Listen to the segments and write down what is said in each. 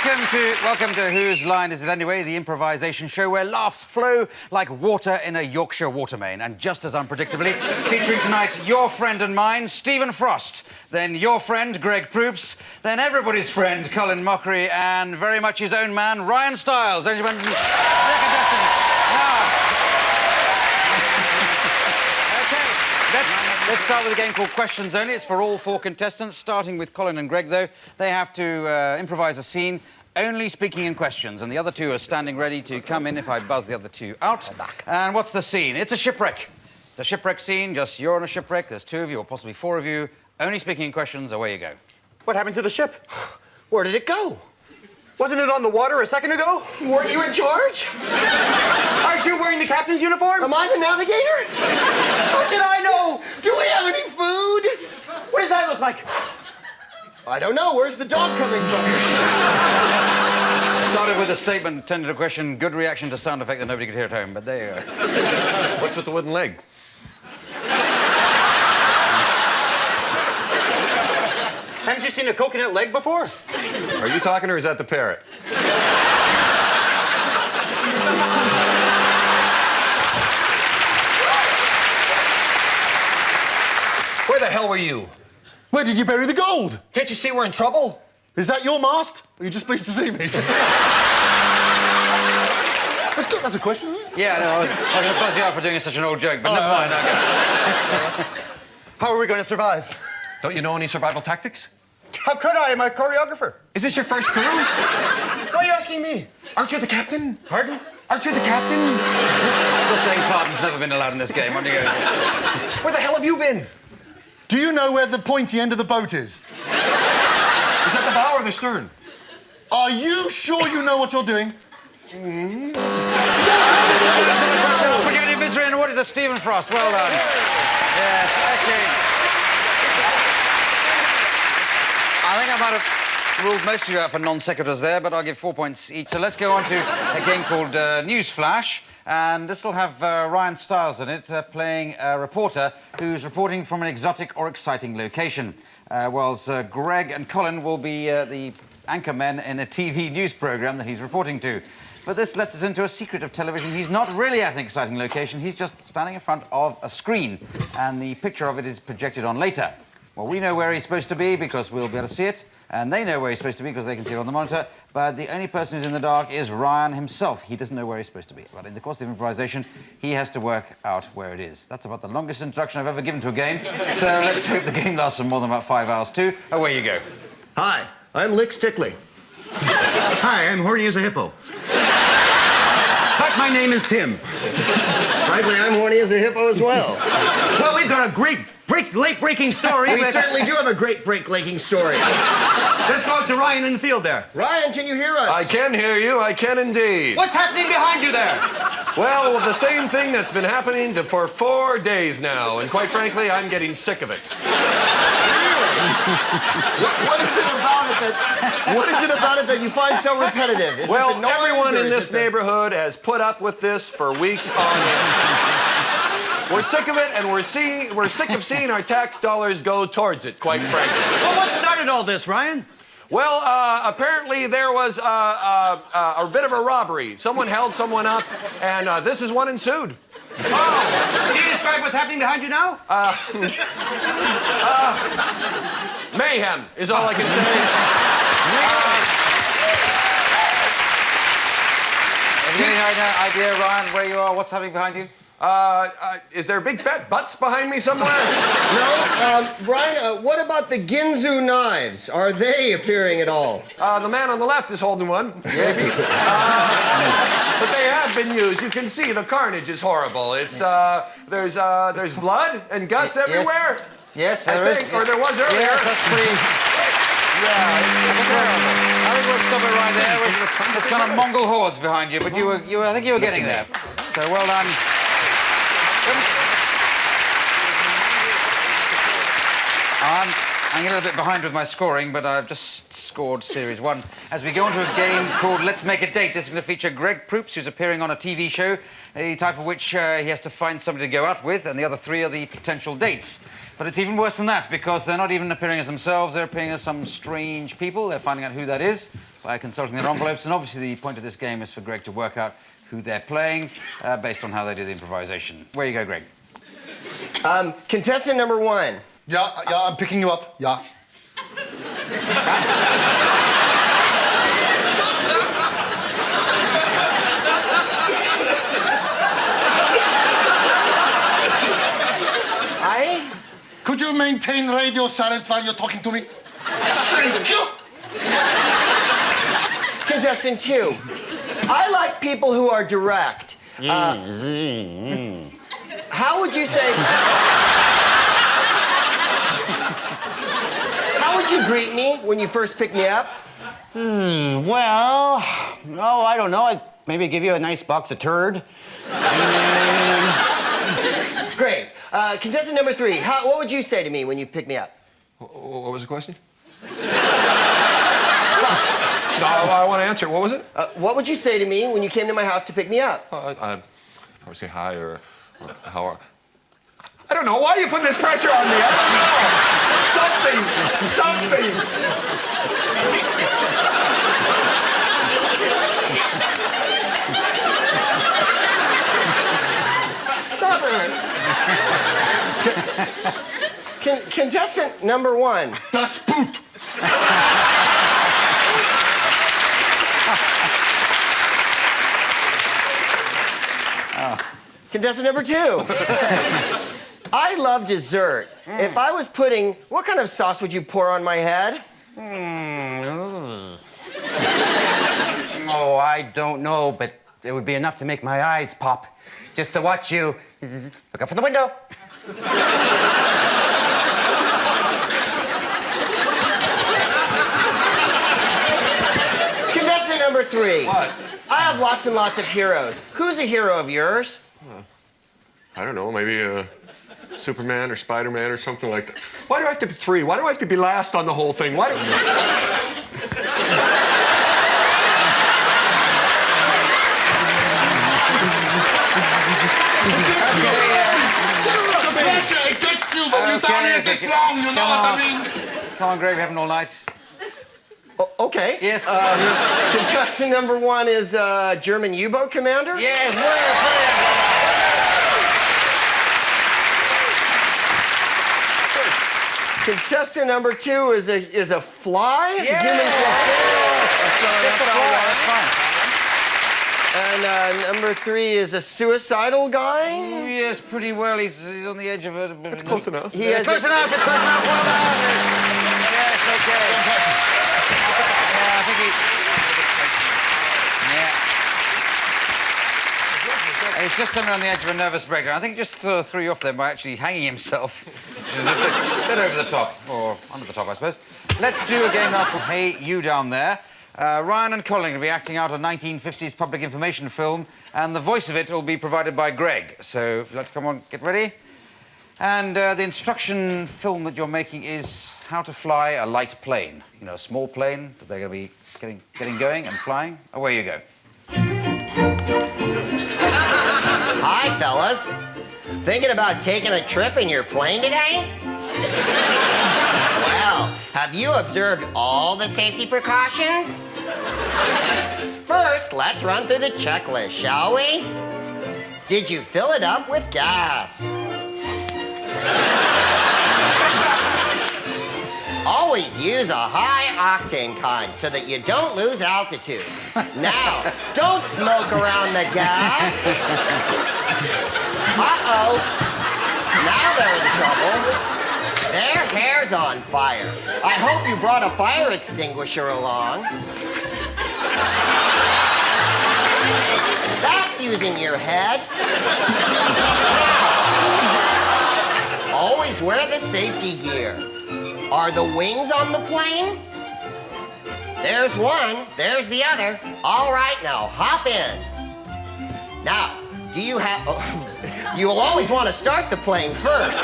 Welcome to Whose Line Is It Anyway, the improvisation show where laughs flow like water in a Yorkshire water main. And just as unpredictably, featuring tonight your friend and mine, Stephen Frost, then your friend, Greg Proops, then everybody's friend, Colin Mochrie, and very much his own man, Ryan Stiles. Ladies and gentlemen, the contestants. Now... Let's start with a game called Questions Only. It's for all four contestants, starting with Colin and Greg, though. They have to improvise a scene, only speaking in questions, and the other two are standing ready to come in if I buzz the other two out. And what's the scene? It's a shipwreck. It's a shipwreck scene, just you're on a shipwreck, there's two of you, or possibly four of you, only speaking in questions, away you go. What happened to the ship? Where did it go? Wasn't it on the water a second ago? Weren't you in charge? Aren't you wearing the captain's uniform? Am I the navigator? How should I know? Do we have any food? What does that look like? I don't know. Where's the dog coming from? Started with a statement, turned into a question, good reaction to sound effect that nobody could hear at home, but there you go. What's with the wooden leg? Haven't you seen a coconut leg before? Are you talking, or is that the parrot? Where the hell were you? Where did you bury the gold? Can't you see we're in trouble? Is that your mast? Or are you just pleased to see me? That's a question, isn't it? Yeah, no, I was going to buzz you out for doing such an old joke, but never mind. How are we going to survive? Don't you know any survival tactics? How could I? I'm a choreographer. Is this your first cruise? Why are you asking me? Aren't you the captain? Pardon? Aren't you the captain? Just saying pardon's never been allowed in this game. On you go. Where the hell have you been? Do you know where the pointy end of the boat is? Is that the bow or the stern? Are you sure you know what you're doing? I'll put you in your misery and awarded to Stephen Frost. Well done. Yes, okay. I think I might have ruled most of you out for non-sequiturs there, but I'll give 4 points each. So let's go on to a game called News Flash, and this will have Ryan Stiles in it, playing a reporter who's reporting from an exotic or exciting location, whilst Greg and Colin will be the anchormen in a TV news programme that he's reporting to. But this lets us into a secret of television. He's not really at an exciting location. He's just standing in front of a screen, and the picture of it is projected on later. Well, we know where he's supposed to be because we'll be able to see it, and they know where he's supposed to be because they can see it on the monitor, but the only person who's in the dark is Ryan himself. He doesn't know where he's supposed to be. But in the course of improvisation, he has to work out where it is. That's about the longest introduction I've ever given to a game, so let's hope the game lasts for more than about 5 hours, too. Away you go. Hi, I'm Lick Stickley. Hi, I'm horny as a hippo. But my name is Tim. Frankly, I'm horny as a hippo as well. Well, we've got a great late-breaking story. We certainly do have a great break-laking story. Let's go up to Ryan in the field there. Ryan, can you hear us? I can hear you, I can indeed. What's happening behind you there? Well, the same thing that's been happening for 4 days now, and quite frankly, I'm getting sick of it. What is it about it that you find so repetitive? Is it Well, the noise, everyone or in is this it the... neighborhood has put up with this for weeks on end. We're sick of it, and we're sick of seeing our tax dollars go towards it, quite frankly. Well, what started all this, Ryan? Well, apparently there was a bit of a robbery. Someone held someone up, and this is what ensued. Oh, can you describe what's happening behind you now? Mayhem is all I can say. Have you any idea, Ryan, where you are? What's happening behind you? Is there big fat butts behind me somewhere? No? Brian, what about the Ginzu knives? Are they appearing at all? The man on the left is holding one. Yes. But they have been used. You can see the carnage is horrible. It's, there's blood and guts everywhere. Yes, there is. Or there was earlier. Yes, that's pretty... Yeah, it's terrible. I think we'll stop it right there. There's kind of Mongol hordes behind you, but I think you were getting there. So well done. I'm a little bit behind with my scoring, but I've just scored Series 1. As we go on to a game called Let's Make a Date, this is going to feature Greg Proops, who's appearing on a TV show, a type of which he has to find somebody to go out with, and the other three are the potential dates. But it's even worse than that, because they're not even appearing as themselves, they're appearing as some strange people. They're finding out who that is. by consulting their envelopes. And obviously, the point of this game is for Greg to work out who they're playing based on how they do the improvisation. Where you go, Greg? Contestant number 1. Yeah, I'm picking you up. Yeah. Could you maintain radio silence while you're talking to me? Thank you. Contestant 2. I like people who are direct. How would you say... How would you greet me when you first picked me up? Well, I don't know. I'd maybe give you a nice box of turd. Great. Contestant number 3. What would you say to me when you picked me up? What was the question? No, I want to answer. What was it? What would you say to me when you came to my house to pick me up? I'd probably say hi or how are... I don't know. Why are you putting this pressure on me? I don't know. Something. Stop it. Contestant number 1. Das Boot. Contestant number 2. I love dessert. If I was pudding, what kind of sauce would you pour on my head? Oh, I don't know, but it would be enough to make my eyes pop. Just to watch you look up from the window. Contestant number 3. What? I have lots and lots of heroes. Who's a hero of yours? I don't know. Maybe Superman or Spider-Man or something like that. Why do I have to be 3? Why do I have to be last on the whole thing? Why do... The pressure, it gets you when you're down here this long, you know what I mean? Come on, Greg, we haven't all night. Okay. Yes. Contestant number 1 is German U-boat commander? Yes, Contestant number 2 is a fly? Yeah. Human fly. That's fine. And number 3 is a suicidal guy? Yes, pretty well. He's on the edge of it. It's close enough. He has It's close enough. Well done. Yes, okay. Yeah, I think he's just somewhere on the edge of a nervous breakdown. I think he just sort of threw you off there by actually hanging himself. Which is a bit over the top, or under the top, I suppose. Let's do a game now called Hey, You Down There. Ryan and Colin will be acting out a 1950s public information film, and the voice of it will be provided by Greg. So if you'd like to come on, get ready. And the instruction film that you're making is how to fly a light plane. You know, a small plane that they're going to be getting going and flying. Away you go. Hi, fellas. Thinking about taking a trip in your plane today? Well, have you observed all the safety precautions? First, let's run through the checklist, shall we? Did you fill it up with gas? Always use a high-octane kind so that you don't lose altitude. Now, don't smoke around the gas. Uh-oh. Now they're in trouble. Their hair's on fire. I hope you brought a fire extinguisher along. That's using your head. Always wear the safety gear. Are the wings on the plane? There's one, there's the other. All right, now hop in. Now, do you have... Oh, you'll always want to start the plane first.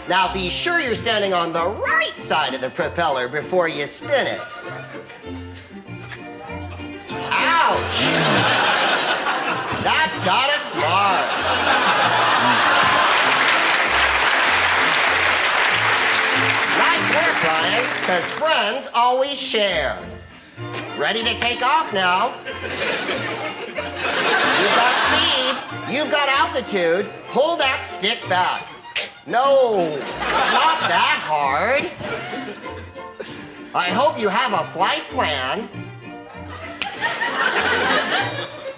Now be sure you're standing on the right side of the propeller before you spin it. Ouch! That's gotta smart. Nice work, Ryan. 'Cause friends always share. Ready to take off now. You've got speed. You've got altitude. Pull that stick back. No, not that hard. I hope you have a flight plan.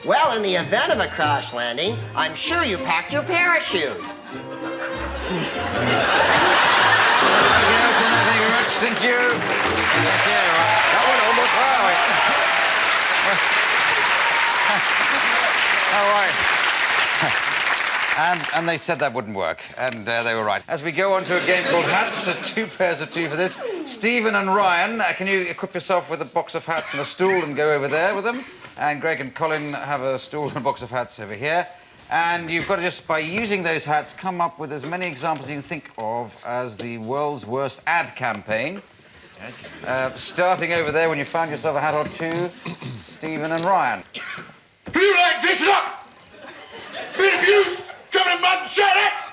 Well, in the event of a crash landing, I'm sure you packed your parachute. Thank you very much. Thank you. Thank you. That one almost. All right. And they said that wouldn't work, and they were right. As we go on to a game called Hats, there's 2 pairs of 2 for this. Stephen and Ryan, can you equip yourself with a box of hats and a stool and go over there with them? And Greg and Colin have a stool and a box of hats over here. And you've got to just, by using those hats, come up with as many examples you can think of as the world's worst ad campaign. Starting over there when you found yourself a hat or 2, Stephen and Ryan. Who you like dressing up? Being abused? Covered in mud and shit hats?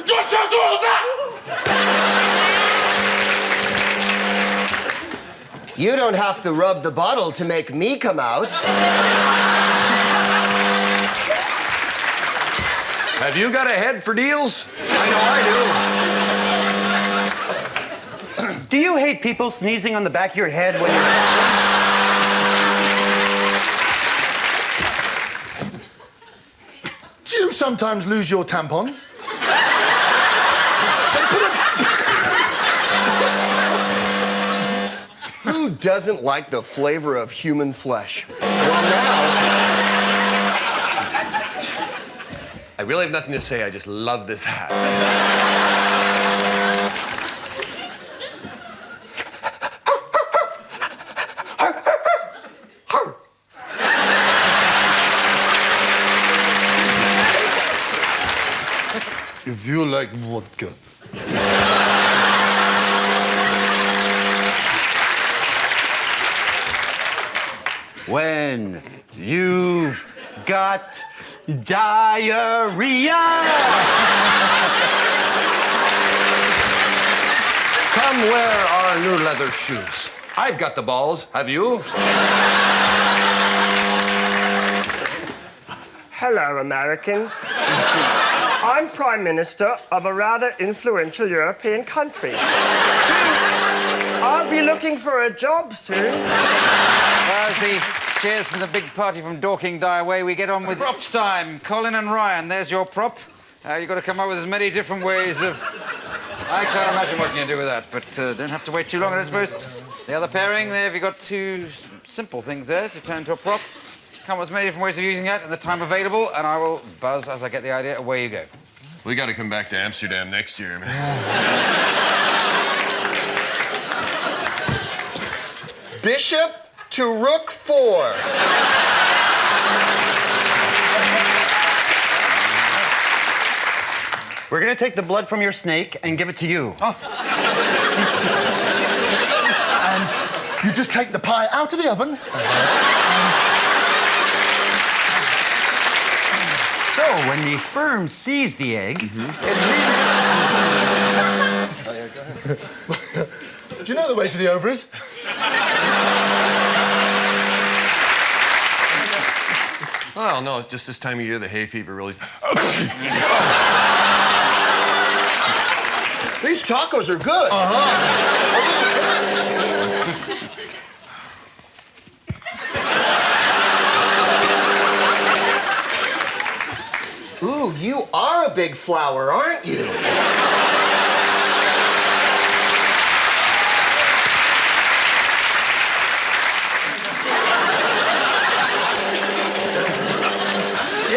Do you want to do all of that? You don't have to rub the bottle to make me come out. Have you got a head for deals? I know I do. Do you hate people sneezing on the back of your head when you're talking? Do you sometimes lose your tampons? Who doesn't like the flavor of human flesh? Well, now... I really have nothing to say. I just love this hat. If you like vodka. When you've got diarrhea. Come wear our new leather shoes. I've got the balls. Have you? Hello, Americans. I'm Prime Minister of a rather influential European country. I'll be looking for a job soon. Well, as the cheers from the big party from Dorking die away, we get on with props time. Colin and Ryan, there's your prop. You've got to come up with as many different ways of... I can't imagine what you can do with that, but don't have to wait too long, I suppose. The other pairing, there, you've got 2 simple things there to turn into a prop. Come up with as many different ways of using that in the time available, and I will buzz as I get the idea. Away you go. We got to come back to Amsterdam next year, man. Bishop to Rook 4. We're gonna take the blood from your snake and give it to you. And you just take the pie out of the oven. So when the sperm sees the egg, it Do you know the way to the ovaries? Oh, no, just this time of year, the hay fever really... These tacos are good. Ooh, you are a big flower, aren't you?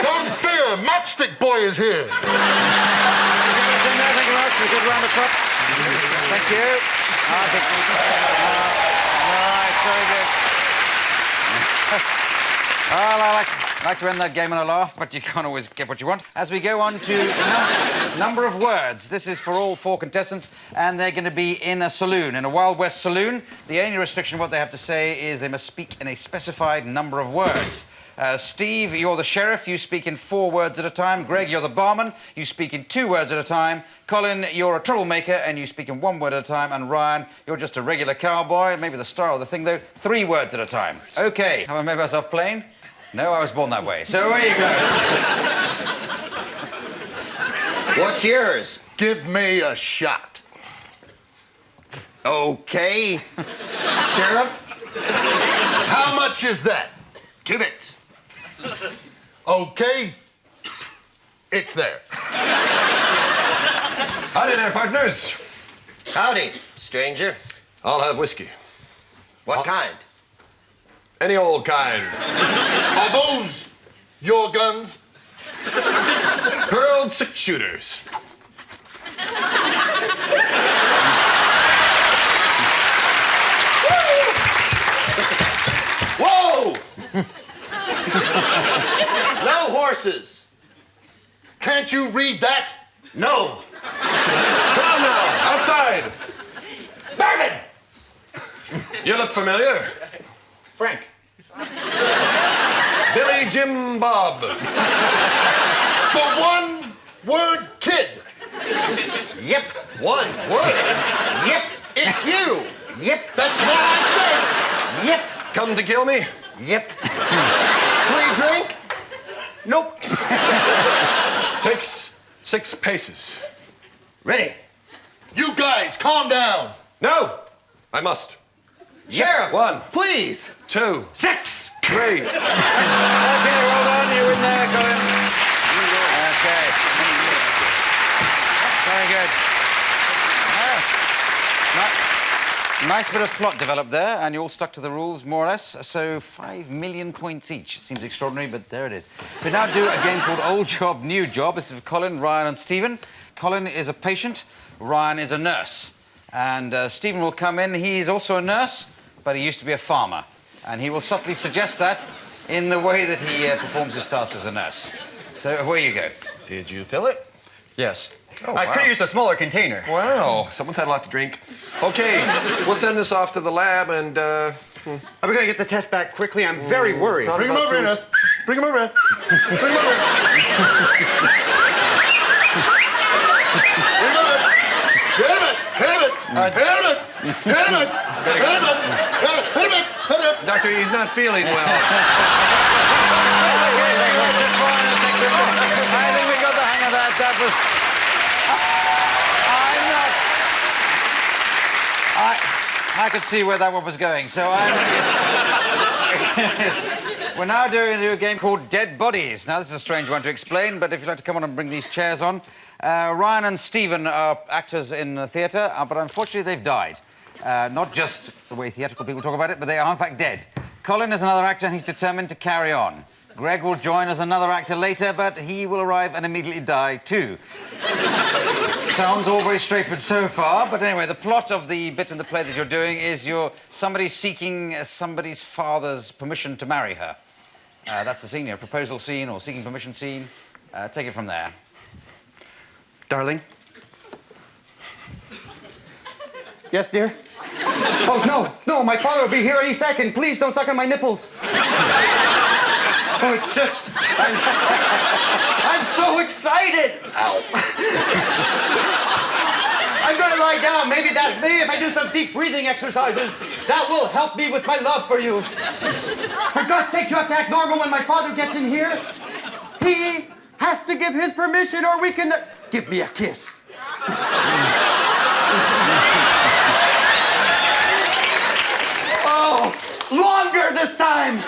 Don't fear, Matchstick Boy is here. Thank you very much for a good round of props. Thank you. All right, very good. Well, I like I'd like to end that game on a laugh, but you can't always get what you want. As we go on to number of words. This is for all 4 contestants, and they're going to be in a saloon, in a Wild West saloon. The only restriction what they have to say is they must speak in a specified number of words. Steve, you're the sheriff. You speak in 4 words at a time. Greg, you're the barman. You speak in 2 words at a time. Colin, you're a troublemaker, and you speak in 1 word at a time. And Ryan, you're just a regular cowboy. Maybe the star of the thing, though. 3 words at a time. OK, have I made myself plain? No, I was born that way. So away you go. What's yours? Give me a shot. Okay. Sheriff? How much is that? 2 bits. Okay. It's there. Howdy there, partners. Howdy, stranger. I'll have whiskey. What kind? Any old kind. Are those your guns? Curled 6-shooters. Whoa! No horses. Can't you read that? No. Come on now, outside. Bourbon! You look familiar. Frank. Billy Jim Bob. The one-word kid. Yep. 1 word. Yep. It's you. Yep. That's what I said. Yep. Come to kill me? Yep. Free drink? Nope. Takes 6 paces. Ready. You guys, calm down. No, I must. Sheriff. 1, Please. 2, 6. 3. OK, well done. You win there, Colin. OK. Very good. Nice bit of plot developed there, and you all stuck to the rules, more or less. So 5 million points each. Seems extraordinary, but there it is. We now do a game called Old Job, New Job. This is for Colin, Ryan, and Stephen. Colin is a patient. Ryan is a nurse. And Stephen will come in. He's also a nurse, but he used to be a farmer. And he will subtly suggest that in the way that he performs his tasks as a nurse. So away you go. Did you fill it? Yes. Oh, I wow. could use a smaller container. Wow, someone's had a lot to drink. Okay, we'll send this off to the lab and, Are we going to get the test back quickly? I'm very worried. Bring him over here, Ness. Bring him over here. Bring him over here. Bring him over. Hit him it. Hit him it. Hit him it. Hit him it. Hit him it. Hit him it. Hit him it. Doctor, he's not feeling well. I think we got the hang of that. That was... I could see where that one was going, so we're now doing a game called Dead Bodies. Now, this is a strange one to explain, but if you'd like to come on and bring these chairs on. Ryan and Stephen are actors in the theatre, but unfortunately they've died. Not just the way theatrical people talk about it, but they are in fact dead. Colin is another actor and he's determined to carry on. Greg will join as another actor later, but he will arrive and immediately die too. Sounds all very straightforward so far, but anyway, the plot of the bit in the play that you're doing is somebody seeking somebody's father's permission to marry her. That's the scene, proposal scene or seeking permission scene. Take it from there. Darling? Yes, dear? Oh, no, my father will be here any second. Please don't suck on my nipples. Oh, it's just... I'm so excited! Ow. I'm gonna lie down. Maybe if I do some deep breathing exercises, that will help me with my love for you. For God's sake, you have to act normal when my father gets in here. He has to give his permission or we can... Give me a kiss. Oh, longer this time.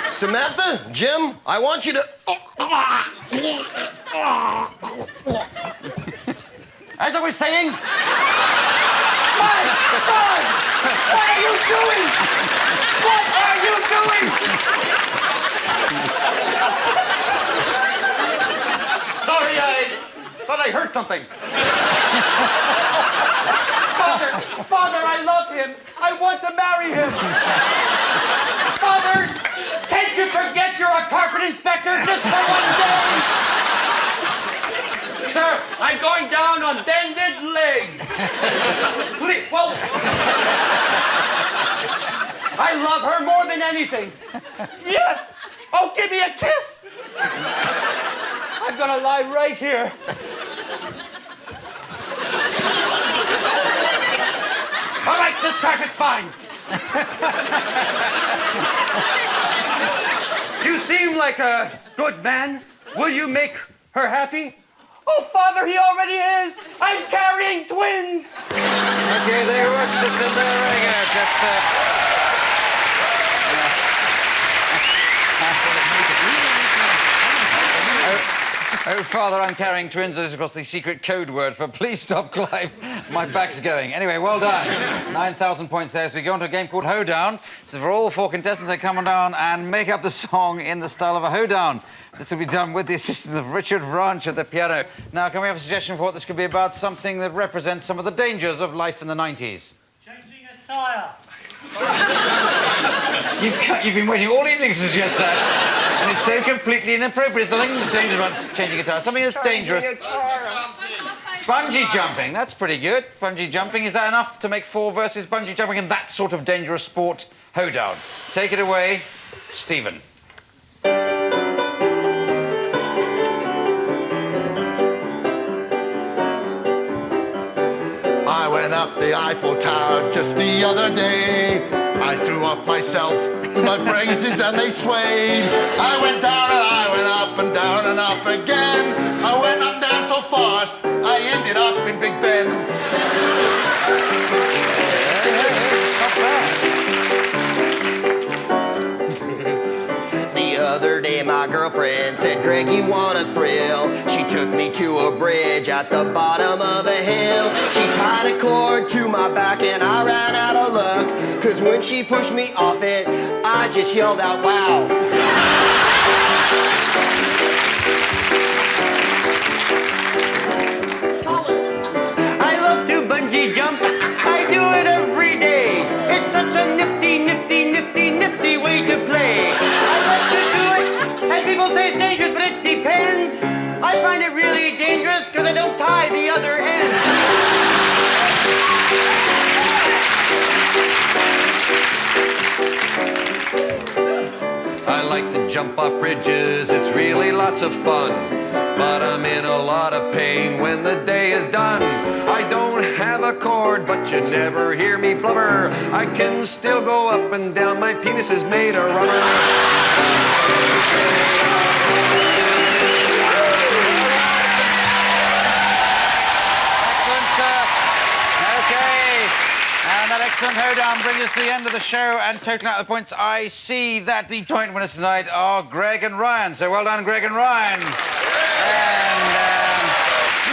Samantha, Jim, I want you to... As I was saying... My son! What are you doing? What are you doing? Sorry, I thought I heard something. Father, I love him. I want to marry him. Father, can't you forget you're a carpet inspector just for one day? Sir, I'm going down on bended legs. Please, well, I love her more than anything. Yes. Oh, give me a kiss. I'm gonna lie right here. All right, this carpet's fine. You seem like a good man. Will you make her happy? Oh, Father, he already is. I'm carrying twins. Okay, there works. It's in there. Very good. Oh, Father, I'm carrying twins. That is, of course, the secret code word for please stop, Clive. My back's going. Anyway, well done. 9,000 points there. So we go on to a game called Hoedown. So for all 4 contestants, they come down and make up the song in the style of a hoedown. This will be done with the assistance of Richard Ranch at the piano. Now, can we have a suggestion for what this could be about? Something that represents some of the dangers of life in the 90s. Changing a tyre. You've been waiting all evening to suggest that. And it's so completely inappropriate. There's nothing dangerous about changing a tyre. Something that's dangerous. Bungee jumping. That's pretty good. Bungee jumping. Is that enough to make 4 versus bungee jumping in that sort of dangerous sport? Hoedown. Take it away, Stephen. I went up the Eiffel Tower just the other day. I threw off myself, my braces, and they swayed. I went down and I went up and down and up again. I went up down so fast, I ended up in Big Ben. The other day my girlfriend said, Greg, you want a thrill? She took me to a bridge at the bottom of a hill. She tied a cord to my back and I ran out of luck. Cause when she pushed me off it, I just yelled out, wow. I love to bungee jump. I do it every day. It's such a nifty, nifty, nifty, nifty way to play. I love to do it, and people say it's dangerous, but it depends. I find it really dangerous because I don't tie the other end. I like to jump off bridges, it's really lots of fun. But I'm in a lot of pain when the day is done. I don't have a cord, but you never hear me blubber. I can still go up and down, my penis is made of rubber. And that excellent hoedown brings us to the end of the show and totaling out the points. I see that the joint winners tonight are Greg and Ryan. So well done, Greg and Ryan. And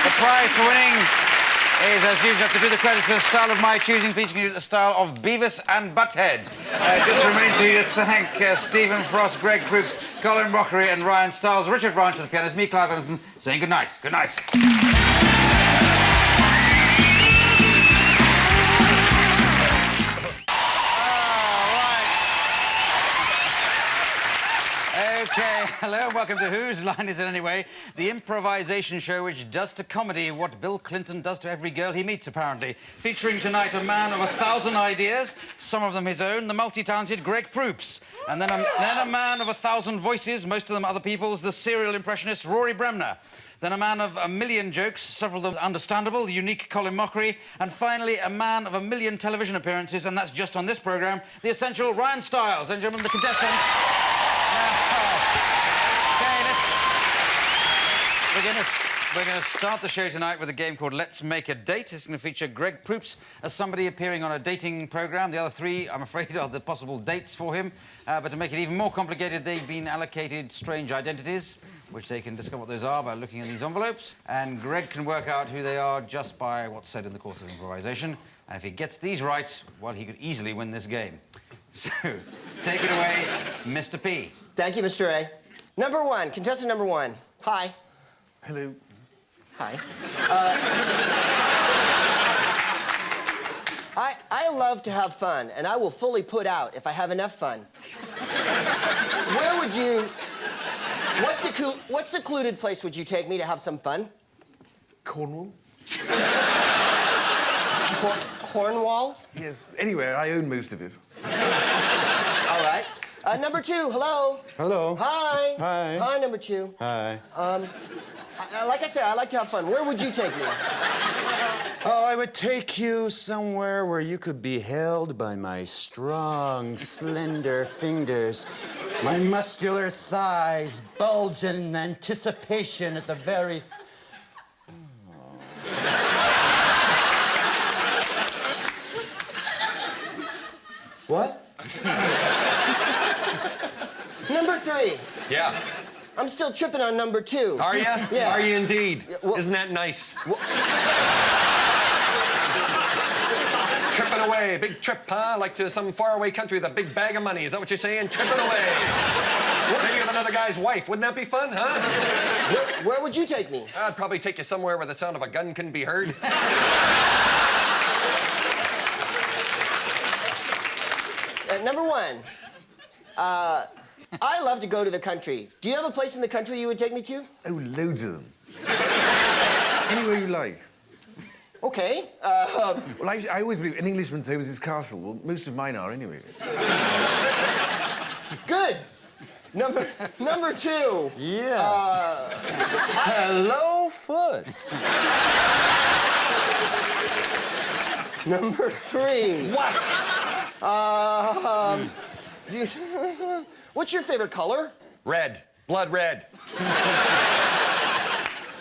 the prize for winning is, as usual, to do the credits to the style of my choosing. Please, you can do it the style of Beavis and Butthead. It just remains for you to thank Stephen Frost, Greg Proops, Colin Mochrie and Ryan Stiles, Richard Ranch at the piano. It's me, Clive Anderson, saying good night. Good night. Okay, hello and welcome to Whose Line Is It Anyway? The improvisation show which does to comedy what Bill Clinton does to every girl he meets, apparently. Featuring tonight a man of 1,000 ideas, some of them his own, the multi-talented Greg Proops. And then a man of 1,000 voices, most of them other people's, the serial impressionist Rory Bremner. Then a man of 1,000,000 jokes, several of them understandable, the unique Colin Mochrie. And finally, a man of 1,000,000 television appearances, and that's just on this programme, the essential Ryan Stiles. And gentlemen, the contestants. We're going to start the show tonight with a game called Let's Make a Date. It's going to feature Greg Proops as somebody appearing on a dating programme. The other 3, I'm afraid, are the possible dates for him. But to make it even more complicated, they've been allocated strange identities, which they can discover what those are by looking in these envelopes. And Greg can work out who they are just by what's said in the course of improvisation. And if he gets these right, well, he could easily win this game. So, take it away, Mr. P. Thank you, Mr. A. Number 1, contestant number 1. Hi. Hello. Hi. I I love to have fun, and I will fully put out if I have enough fun. Where would you... What secluded place would you take me to have some fun? Cornwall? Cornwall? Yes, anywhere. I own most of it. All right. Number 2, hello. Hello. Hi. Hi. Hi, number 2. Hi. Like I said, I like to have fun. Where would you take me? Oh, I would take you somewhere where you could be held by my strong, slender fingers. My muscular thighs bulge in anticipation at the very... What? Number 3. Yeah. I'm still tripping on number 2. Are you? Yeah. Are you indeed? Yeah, well- Isn't that nice? Tripping away. Big trip, huh? Like to some faraway country with a big bag of money. Is that what you're saying? Tripping away. Maybe with another guy's wife. Wouldn't that be fun, huh? Where would you take me? I'd probably take you somewhere where the sound of a gun couldn't be heard. Number 1. I love to go to the country. Do you have a place in the country you would take me to? Oh, loads of them. Anywhere you like. Okay. Well, I always believe an Englishman's home is his castle. Well, most of mine are anyway. Good. Number 2. Yeah. Hello, Foot. Number 3. What? What's your favorite color? Red. Blood red.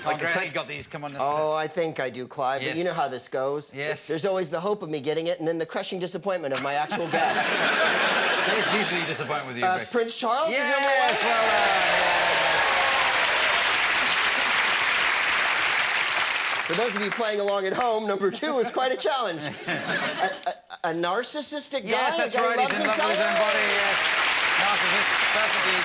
Andre, you got these. Come on. Oh, I think I do, Clive, Yes. but you know how this goes. Yes. There's always the hope of me getting it and then the crushing disappointment of my actual guess. It's usually disappointing with you, Rick. Prince Charles is number 1? Yes, well, For those of you playing along at home, number 2 is quite a challenge. A narcissistic guy? yes, that's a guy who right. loves He's in love with his himself? own body, yes. Narcissist, perfectly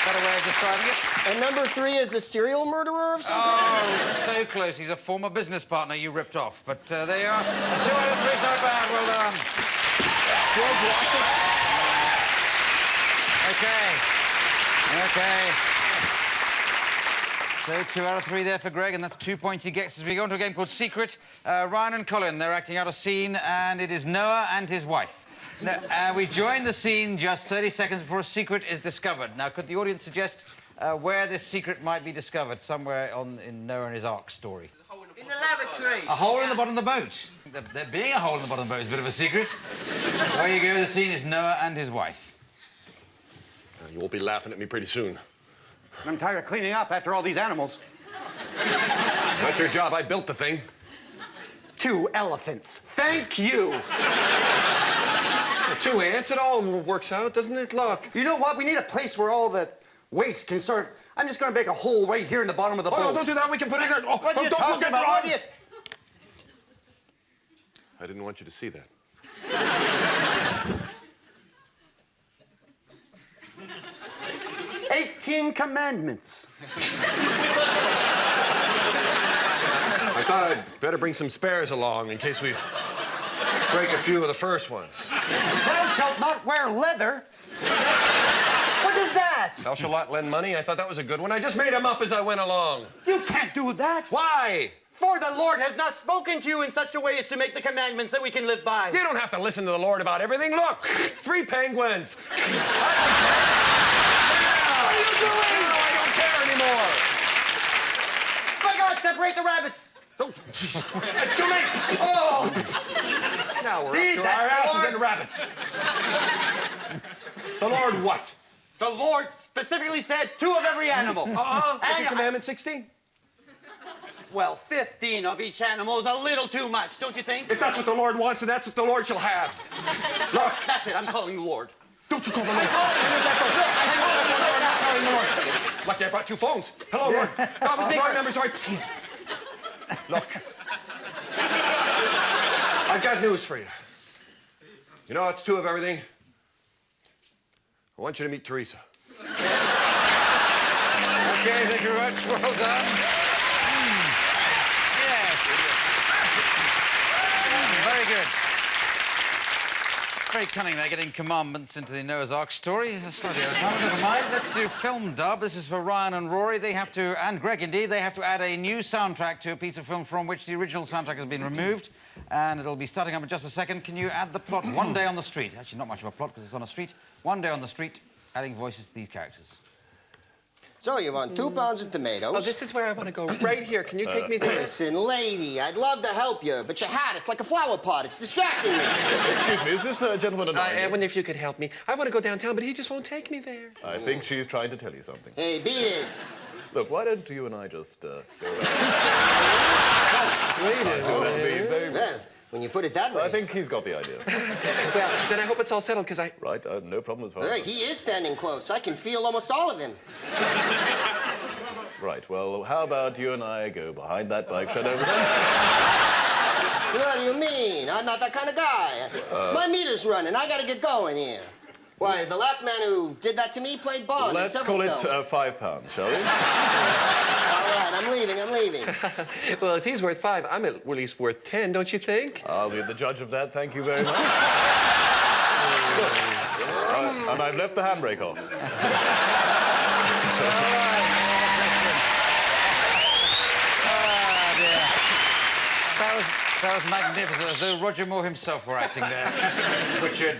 better way of describing it. And number 3 is a serial murderer of some kind? Oh, so close. He's a former business partner you ripped off. But there you are. 2 out of 3's not bad. Well done. George Washington? Okay. So 2 out of 3 there for Greg, and that's 2 points he gets as we go into a game called Secret. Ryan and Colin, they're acting out a scene, and it is Noah and his wife. Now, we join the scene just 30 seconds before a secret is discovered. Now, could the audience suggest where this secret might be discovered? Somewhere in Noah and his Ark story. In the lavatory. A hole in the bottom of the boat. There being a hole in the bottom of the boat is a bit of a secret. There you go. The scene is Noah and his wife. You won't be laughing at me pretty soon. I'm tired of cleaning up after all these animals. That's your job. I built the thing. 2 elephants. Thank you. 2 ants. It all works out, doesn't it? Look. You know what? We need a place where all the waste can sort of... I'm just going to make a hole right here in the bottom of the boat. Oh, no, don't do that. We can put it there. Oh, What are you don't talking look at about? Ron. What are you... I didn't want you to see that. 18 commandments. I thought I'd better bring some spares along in case we break a few of the first ones. Thou shalt not wear leather. What is that? Thou shalt not lend money. I thought that was a good one. I just made them up as I went along. You can't do that. Why? For the Lord has not spoken to you in such a way as to make the commandments that we can live by. You don't have to listen to the Lord about everything. Look, 3 penguins. What are you doing? No, I don't care anymore. My God, separate the rabbits. Oh, jeez. It's too late. Oh. Now we're See, up to that's our the asses Lord. and rabbits. The Lord what? The Lord specifically said 2 of every animal. What's And commandment 16? well, 15 of each animal is a little too much, don't you think? If that's what the Lord wants, then that's what the Lord shall have. Look, that's it. I'm calling the Lord. Don't you call the Lord. Lucky I brought 2 phones. Hello, Lord. Wrong number, sorry. Look. I've got news for you. You know, it's 2 of everything. I want you to meet Teresa. Okay, thank you very much. Well done. Yes. Very good. Very cunning, they're getting commandments into the Noah's Ark story. Slightly over time, never mind. Let's do film dub. This is for Ryan and Rory. They have to, and Greg indeed, they have to add a new soundtrack to a piece of film from which the original soundtrack has been removed. And it'll be starting up in just a second. Can you add the plot One Day on the Street? Actually, not much of a plot because it's on a street. One Day on the Street, adding voices to these characters. So you want 2 pounds of tomatoes? Oh, this is where I want to go. Right here. Can you take me there? Listen, lady, I'd love to help you, but your hat, it's like a flower pot. It's distracting me. Excuse me, is this gentleman annoying I you? wonder if you could help me. I want to go downtown, but he just won't take me there. I think she's trying to tell you something. Hey, beat it. Look, why don't you and I just go around? Wait a That'll be very... Well, when you put it that way. I think he's got the idea. Well, then I hope it's all settled, because I... Right, no problem as far as... He is standing close. I can feel almost all of him. Right, well, how about you and I go behind that bike shed over there? What do you mean? I'm not that kind of guy. My meter's running. I gotta get going here. Why, the last man who did that to me played Bond in Let's several call it films. £5, shall we? All right, I'm leaving. Well, if he's worth 5, I'm at least worth 10, don't you think? I'll be the judge of that, thank you very much. And I've left the handbrake off. That was magnificent, as though Roger Moore himself were acting there. Richard,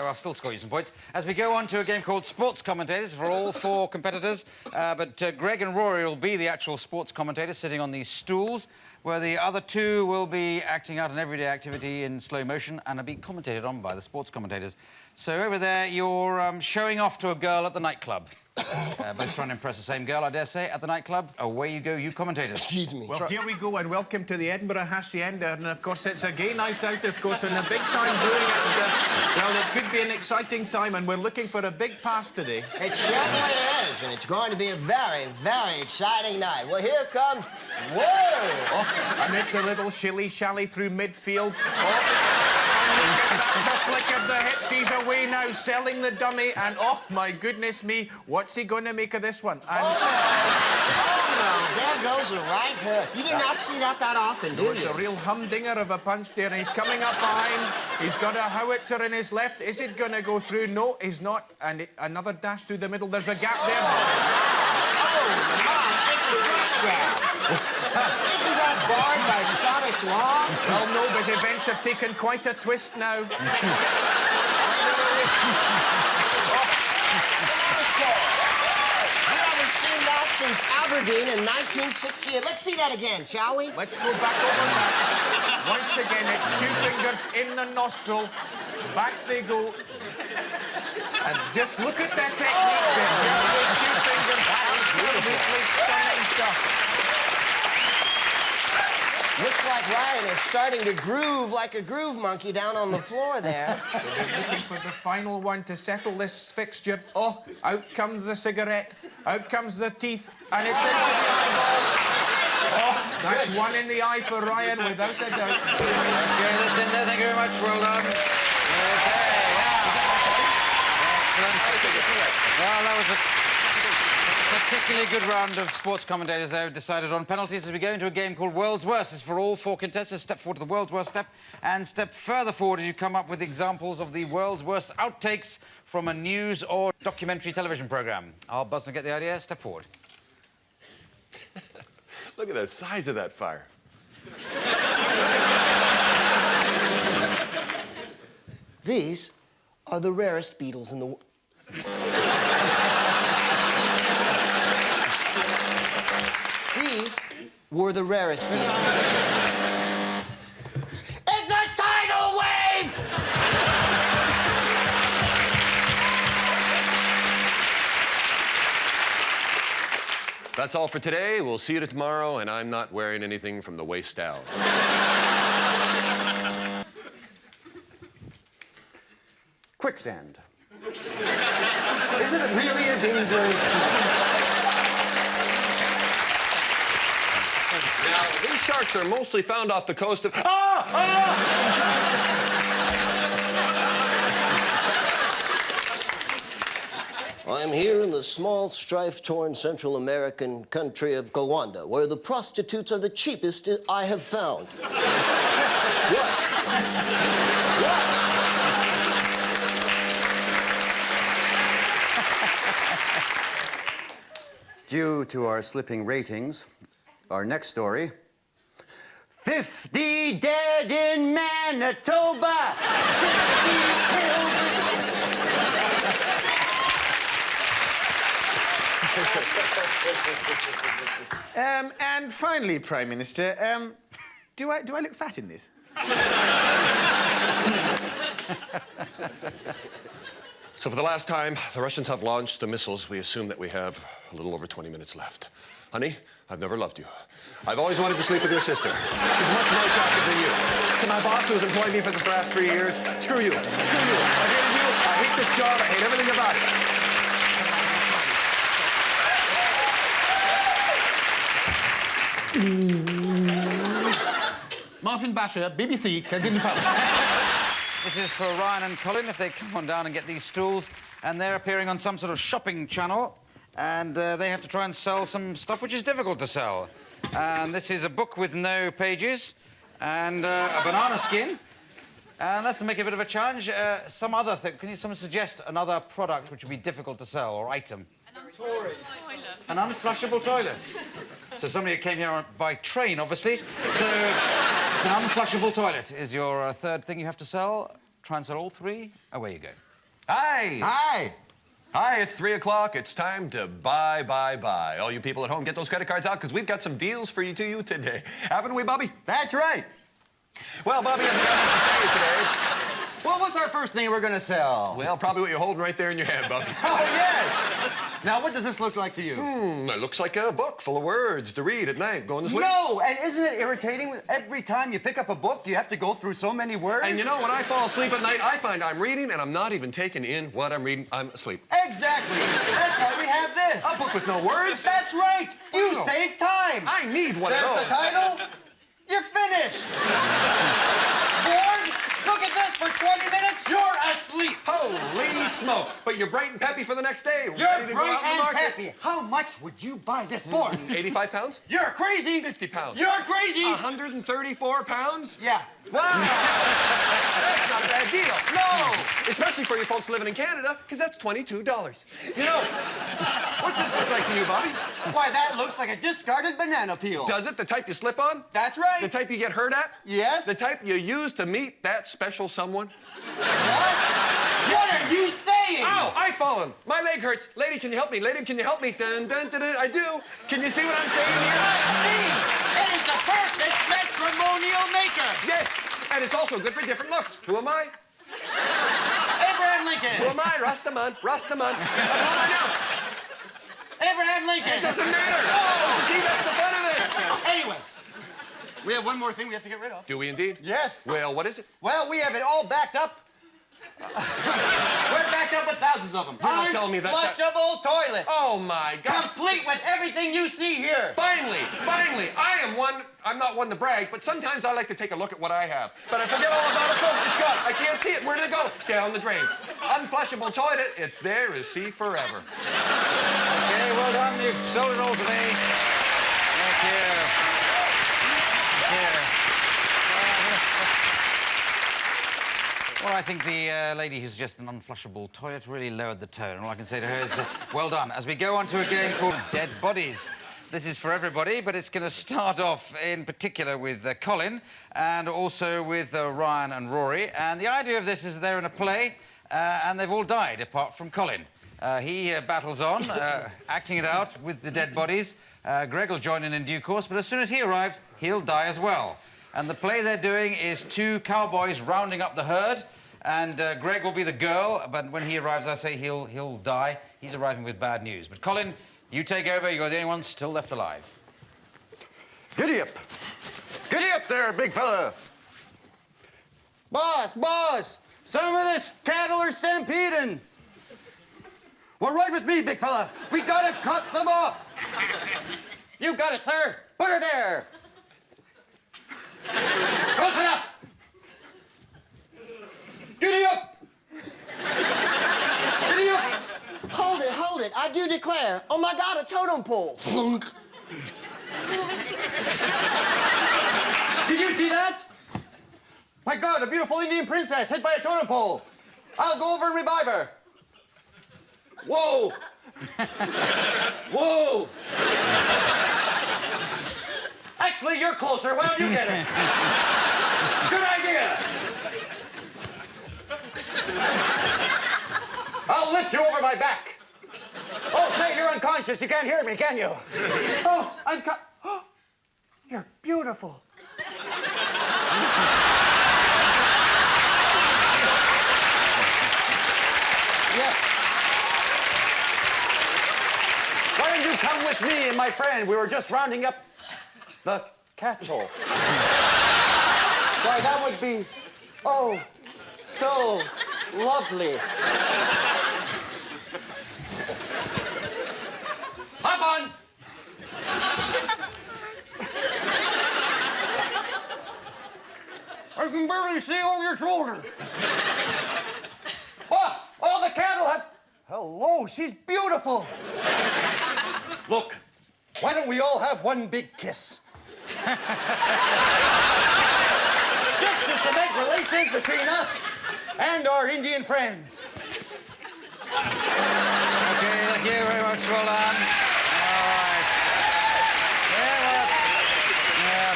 I'll still score you some points. As we go on to a game called Sports Commentators for all 4 competitors. But Greg and Rory will be the actual sports commentators sitting on these stools, where the other 2 will be acting out an everyday activity in slow motion and are being commentated on by the sports commentators. So over there, you're showing off to a girl at the nightclub. Both trying to impress the same girl, I dare say, at the nightclub. Away you go, you commentators. Excuse me. Well, here we go, and welcome to the Edinburgh Hacienda. And, of course, it's a gay night out, of course, and a big time doing it. Well, it could be an exciting time, and we're looking for a big pass today. It certainly is, and it's going to be a very, very exciting night. Well, here comes... Whoa! Oh, and it's a little shilly-shally through midfield. Oh. Look at that, the flick of the hips. He's away now, selling the dummy. And, oh, my goodness me, what's he going to make of this one? And, Oh, no. There goes a right hook. You did not see that often, do it's you? a real humdinger of a punch there, and he's coming up behind. He's got a howitzer in his left. Is it going to go through? No, he's not. And another dash through the middle. There's a gap there. Oh, my, it's a crotch grab. Isn't that barred by Scottish law? Well, no, but events have taken quite a twist now. We haven't seen that since Aberdeen in 1968. Let's see that again, shall we? Let's go back over that. Once again, it's 2 fingers in the nostril. Back they go. And just look at that technique there. Just with 2 fingers. Absolutely stunning stuff. Looks like Ryan is starting to groove like a groove monkey down on the floor there. So we're looking for the final one to settle this fixture. Oh, out comes the cigarette, out comes the teeth, and it's into the eyeball. Oh, that's 1 in the eye for Ryan, without a doubt. Okay, that's in there. Thank you very much. Well done. Okay, yeah. Excellent. Well, that was a particularly good round of sports commentators. They've decided on penalties as we go into a game called World's Worst. It's for all 4 contestants. Step forward to the World's Worst step, and step further forward as you come up with examples of the World's Worst outtakes from a news or documentary television programme. I'll buzz and get the idea. Step forward. Look at the size of that fire. These are the rarest beetles in the world. These were the rarest beetles. It's a tidal wave! That's all for today. We'll see you tomorrow, and I'm not wearing anything from the waist down. Quicksand. Isn't it really a danger? Now, these sharks are mostly found off the coast of... I'm here in the small, strife-torn Central American country of Gowanda, where the prostitutes are the cheapest I have found. What? What? Due to our slipping ratings, our next story. 50 dead in Manitoba, 60 killed. And finally, Prime Minister, do I look fat in this? So for the last time, the Russians have launched the missiles. We assume that we have a little over 20 minutes left. Honey, I've never loved you. I've always wanted to sleep with your sister. She's much more attractive than you. To my boss who has employed me for the past 3 years, screw you. Screw you. I hated you. I hate this job. I hate everything about it. Martin Basher, BBC, Kensington Palace. This is for Ryan and Colin, if they come on down and get these stools. And they're appearing on some sort of shopping channel. And they have to try and sell some stuff which is difficult to sell. And this is a book with no pages and a banana skin. And let's make it a bit of a challenge. Some other thing. Can someone suggest another product which would be difficult to sell or item? An unflushable toilet. So somebody who came here by train, obviously. So it's an unflushable toilet is your third thing you have to sell. Try and sell all three. Away you go. Hi! Hi! Hi, it's 3 o'clock. It's time to buy. All you people at home, get those credit cards out, because we've got some deals for you today. Haven't we, Bobby? That's right. Well, Bobby hasn't got much to say today. What was our first thing we're gonna sell? Well, probably what you're holding right there in your hand, Bobby. Oh, yes! Now, what does this look like to you? It looks like a book full of words to read at night, going to sleep. No! And isn't it irritating? Every time you pick up a book, you have to go through so many words. And you know, when I fall asleep at night, I find I'm reading, and I'm not even taking in what I'm reading. I'm asleep. Exactly. That's why we have this. A book with no words? That's right. You Oh. save time. I need one There's of those. the title. You're finished. Bored? Look at this. For 20 minutes, you're asleep. Holy smoke. But you're bright and peppy for the next day. You're ready to go bright out in the and market. peppy. How much would you buy this for? 85 pounds? You're crazy. 50 pounds. You're crazy. 134 pounds? Yeah. Wow! That's not a bad deal. No! Especially for you folks living in Canada, because that's $22. You know, what's this look like to you, Bobby? Why, that looks like a discarded banana peel. Does it? The type you slip on? That's right. The type you get hurt at? Yes. The type you use to meet that special someone? What are you saying? Ow! I've fallen. My leg hurts. Lady, can you help me? Lady, can you help me? Dun, dun, dun, dun. I do. Can you see what I'm saying here? It is the perfect matrimonial maker. Yes, and it's also good for different looks. Who am I? Abraham Lincoln. Who am I? Rastaman. Rastaman. Who am I now? Abraham Lincoln. It doesn't matter. Oh, see, that's the fun of it. Anyway, we have one more thing we have to get rid of. Do we indeed? Yes. Well, what is it? Well, we have it all backed up. We're backed up with thousands of them. You're not telling me that- Unflushable toilets. Oh, my God. Complete with everything you see here. Finally, I'm not one to brag, but sometimes I like to take a look at what I have. But I forget all about it. Boom, it's gone. I can't see it. Where did it go? Down the drain. Unflushable toilet, it's there to see forever. Okay, well done. You've sold it all to me. Thank you. Thank you. Well, I think the lady who suggested an unflushable toilet really lowered the tone. All I can say to her is, well done. As we go on to a game called Dead Bodies. This is for everybody, but it's going to start off in particular with Colin and also with Ryan and Rory. And the idea of this is they're in a play and they've all died apart from Colin. He battles on, acting it out with the dead bodies. Greg will join in due course, but as soon as he arrives, he'll die as well. And the play they're doing is two cowboys rounding up the herd, and Greg will be the girl, but when he arrives, I say he'll die. He's arriving with bad news. But Colin, you take over. You're the only one still left alive. Giddy up. Giddy up there, big fella. Boss, some of this cattle are stampeding. Well, right with me, big fella. We gotta cut them off. You got it, sir. Put her there. Close enough. Giddy up. Giddy up. Hold it. I do declare. Oh, my God, a totem pole. Flunk. Did you see that? My God, a beautiful Indian princess hit by a totem pole. I'll go over and revive her. Whoa! Whoa! Actually, you're closer. Why don't you get it? Good idea. I'll lift you over my back. Oh, say, you're unconscious. You can't hear me, can you? Oh, oh, you're beautiful. Yes. Why don't you come with me and my friend? We were just rounding up the cattle. Why, that would be, oh, so lovely. Hop on. I can barely see over your shoulder. Boss, all the cattle have... Hello, she's beautiful. Look, why don't we all have one big kiss? Just to cement relations between us and our Indian friends. Okay, thank you very much. Well done. All right. Yeah,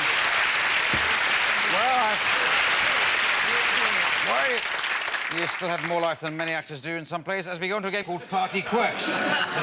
well, why? You still have more life than many actors do in some places. As we go into a game called Party Quirks.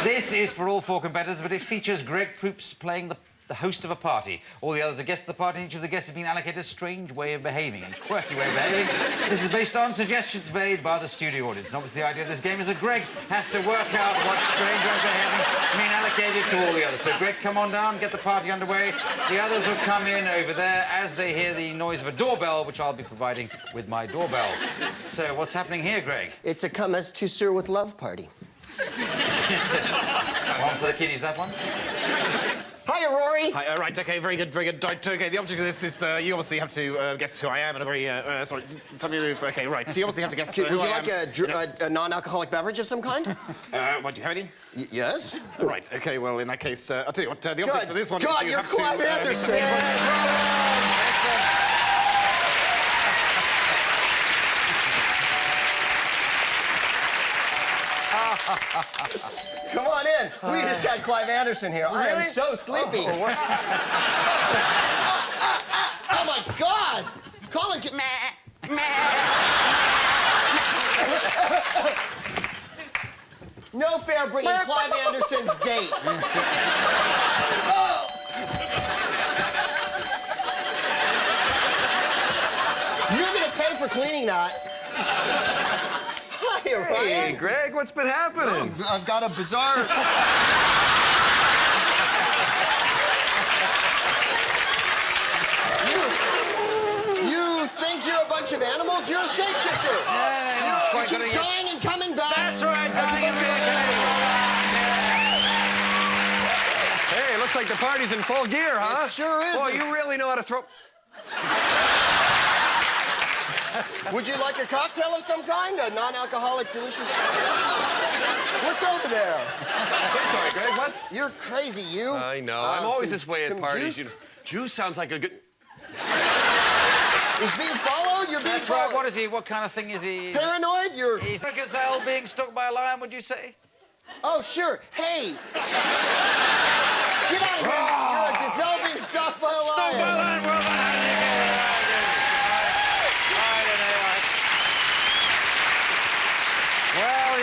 This is for all four competitors, but it features Greg Proops playing the host of a party. All the others are guests of the party, and each of the guests has been allocated a strange way of behaving, a quirky way of behaving. This is based on suggestions made by the studio audience. And obviously the idea of this game is that Greg has to work out what strange way of behaving has been allocated to all the others. So Greg, come on down, get the party underway. The others will come in over there as they hear the noise of a doorbell, which I'll be providing with my doorbell. So what's happening here, Greg? It's a come as to sir with love party. One for the kiddies, that one? Hiya, Rory. Hi, right, okay, very good, very good. Right, okay, the object of this is you obviously have to guess who I am in a very, sorry, okay, right. So you obviously have to guess Would who you I like am. a non-alcoholic beverage of some kind? What, do you have any? Yes. Right, okay, well, in that case, I'll tell you what, the object of this one God, is you're Clive Anderson. Come on in. We just had Clive Anderson here. I am so sleepy. Oh my God! Colin, no fair bringing Clive Anderson's date. You're gonna pay for cleaning that. Hi, Ryan. Hey, Greg, what's been happening? I've got a bizarre... You think you're a bunch of animals? You're a shapeshifter. You keep dying and coming back. That's right. Hey, looks like the party's in full gear, huh? It sure is. Boy, you really know how to throw... Would you like a cocktail of some kind? A non-alcoholic, delicious... What's over there? I'm sorry, Greg, what? You're crazy, you. I know. I'm always this way at some parties. Juice? Juice sounds like a good... He's being followed? You're being That's followed. right. What is he? What kind of thing is he? Paranoid? You're... He's a gazelle being stalked by a lion, would you say? Oh, sure. Hey! Get out of here! You're a gazelle being stalked by a lion. Stalked by a lion. Well done. Well,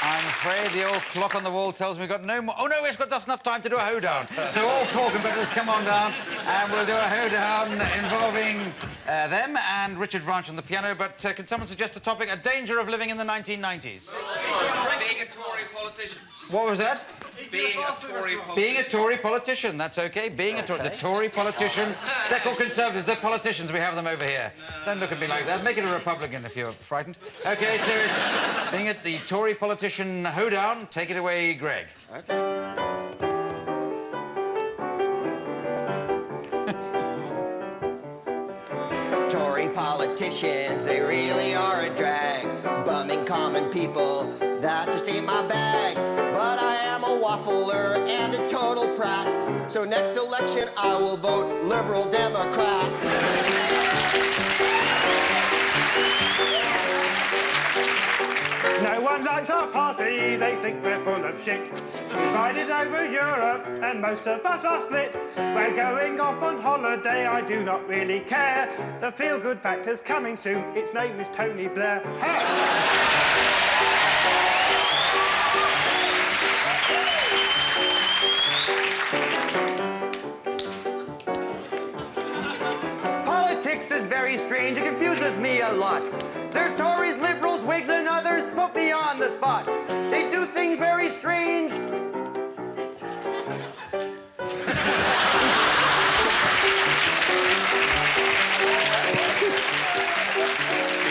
I'm afraid the old clock on the wall tells me we've got no more... Oh, no, we've got just enough time to do a hoedown. So all four competitors come on down, and we'll do a hoedown involving them and Richard Branch on the piano. But can someone suggest a topic? A danger of living in the 1990s. Being a Tory politician. What was that? Being a Tory politician. Being a Tory politician, that's okay. Being a Tory... The Tory politician. They're called Conservatives. They're politicians. We have them over here. Don't look at me like that. Make it a Republican if you're frightened. OK, so it's being at the Tory politician hoedown. Take it away, Greg. Okay. Tory politicians, they really are a drag. Bumming common people, that just ain't my bag. But I am a waffler and a total prat. So next election, I will vote Liberal Democrat. Now, one likes our party, they think we're full of shit. Divided over Europe, and most of us are split. We're going off on holiday, I do not really care. The feel-good factor's coming soon, its name is Tony Blair. Politics is very strange, it confuses me a lot. There's Tories, Liberals, Whigs, and others put me on the spot. They do things very strange.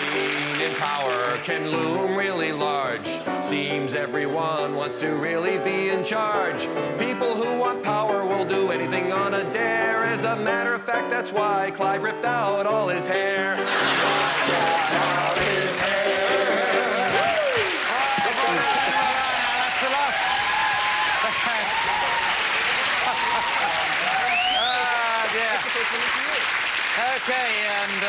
Being in power can loom really large. Seems everyone wants to really be in charge. People who want power will do anything on a dare. As a matter of fact, that's why Clive ripped out all his hair. That's the last. Okay, and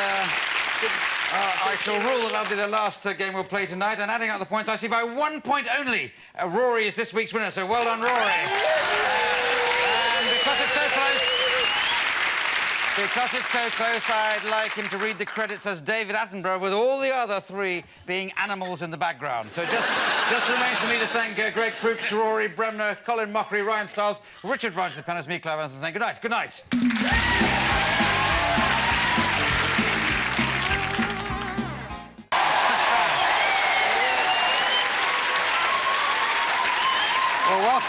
I shall rule that that'll be the last game we'll play tonight. And adding up the points, I see by 1 point only, Rory is this week's winner. So well done, Rory. And because it's so close, I'd like him to read the credits as David Attenborough, with all the other three being animals in the background. So just remains for me to thank Greg Proops, Rory Bremner, Colin Mochrie, Ryan Stiles, Richard Rogers, the panelist, me, Clive Anderson, saying good night. Good night. Well,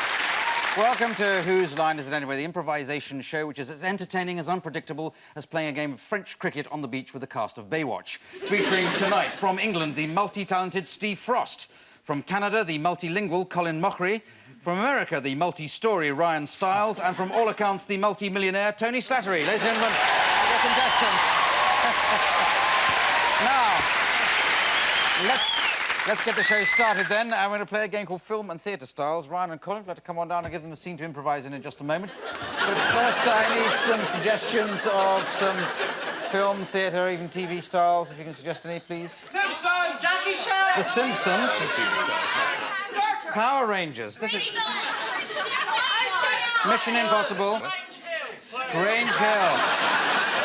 welcome to Whose Line Is It Anyway, the improvisation show which is as entertaining, as unpredictable as playing a game of French cricket on the beach with the cast of Baywatch. Featuring tonight, from England, the multi-talented Steve Frost. From Canada, the multilingual Colin Mochrie. From America, the multi-story Ryan Stiles. And from all accounts, the multi-millionaire Tony Slattery. Ladies and gentlemen, our contestants. Now, let's get the show started then. I'm going to play a game called Film and Theatre Styles. Ryan and Colin, if you'd like to come on down and give them a scene to improvise in just a moment. But first, I need some suggestions of some film, theatre, even TV styles. If you can suggest any, please. Simpsons! Jackie Chan! The Simpsons. Power Rangers. This is Mission Impossible. Grange Hill.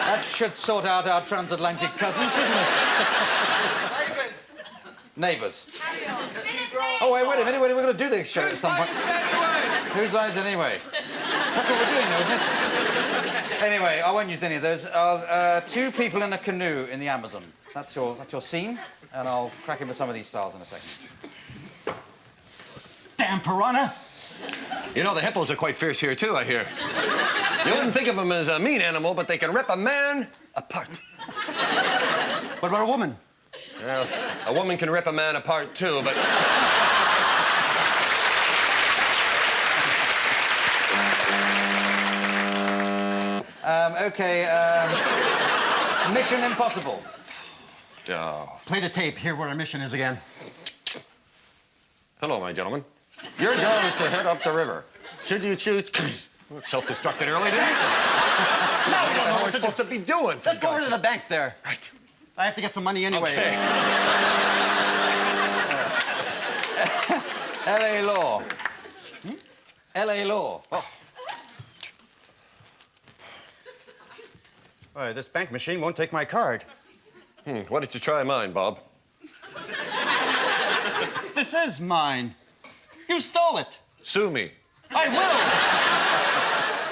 That should sort out our transatlantic cousin, shouldn't it? Neighbours. Oh, wait a minute. We're going to do this show at some point. Whose line is it anyway? That's what we're doing, though, isn't it? Anyway, I won't use any of those. Two people in a canoe in the Amazon. That's your scene, and I'll crack into some of these styles in a second. Damn piranha! You know, the hippos are quite fierce here, too, I hear. You wouldn't think of them as a mean animal, but they can rip a man apart. What about a woman? Well, a woman can rip a man apart, too, but... Mission Impossible. Oh. Play the tape. Here where our mission is again. Hello, my gentlemen. Your job is to head up the river. Should you choose... Self-destructed early, didn't you? No, what the hell are we supposed to be doing? Let's go over to the bank there. Right. I have to get some money anyway. Okay. L.A. Law. L.A. Law. Oh. Boy, this bank machine won't take my card. Why don't you try mine, Bob? This is mine. You stole it. Sue me. I will.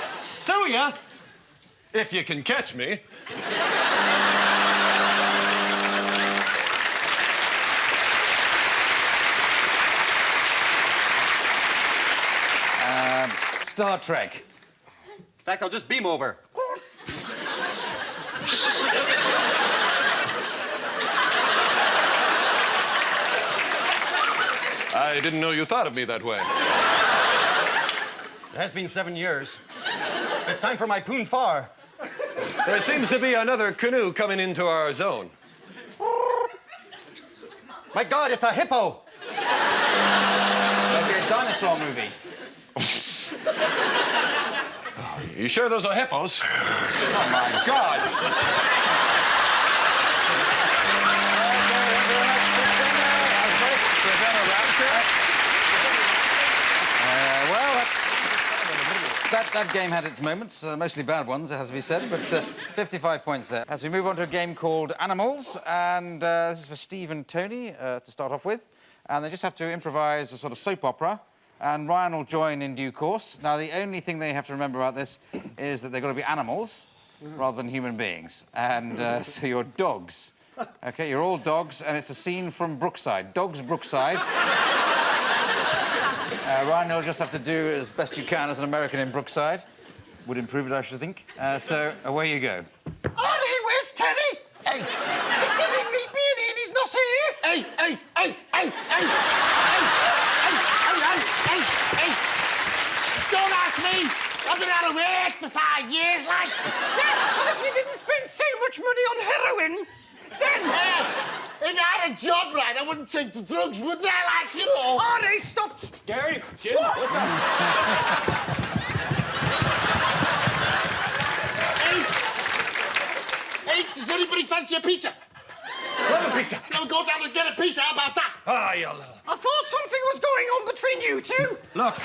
Sue ya? If you can catch me. Star Trek. In fact, I'll just beam over. I didn't know you thought of me that way. It has been 7 years. It's time for my poon far. There seems to be another canoe coming into our zone. My God, it's a hippo. That'll be a dinosaur movie. You sure those are hippos? Oh, my God. Presenter Well, that game had its moments, mostly bad ones, it has to be said, but 55 points there. As we move on to a game called Animals, and this is for Steve and Tony to start off with, and they just have to improvise a sort of soap opera, and Ryan will join in due course. Now, the only thing they have to remember about this is that they've got to be animals rather than human beings, and so you're dogs. OK, you're all dogs, and it's a scene from Brookside. Dogs Brookside. Ryan, you'll just have to do as best you can as an American in Brookside. Would improve it, I should think. So, away you go. Arnie, where's Teddy? Hey! He's sending me beanie and he's not here. Hey! Don't ask me! I've been out of work for 5 years, like. Yeah, but if you didn't spend so much money on heroin, then... If I had a job right, I wouldn't take the drugs, would I? Like, you know. Arnie, stop! Gary, Jim, what's up? Hey, does anybody fancy a pizza? Love a pizza. Now go down and get a pizza, how about that? Ah, you little... I thought something was going on between you two. Look.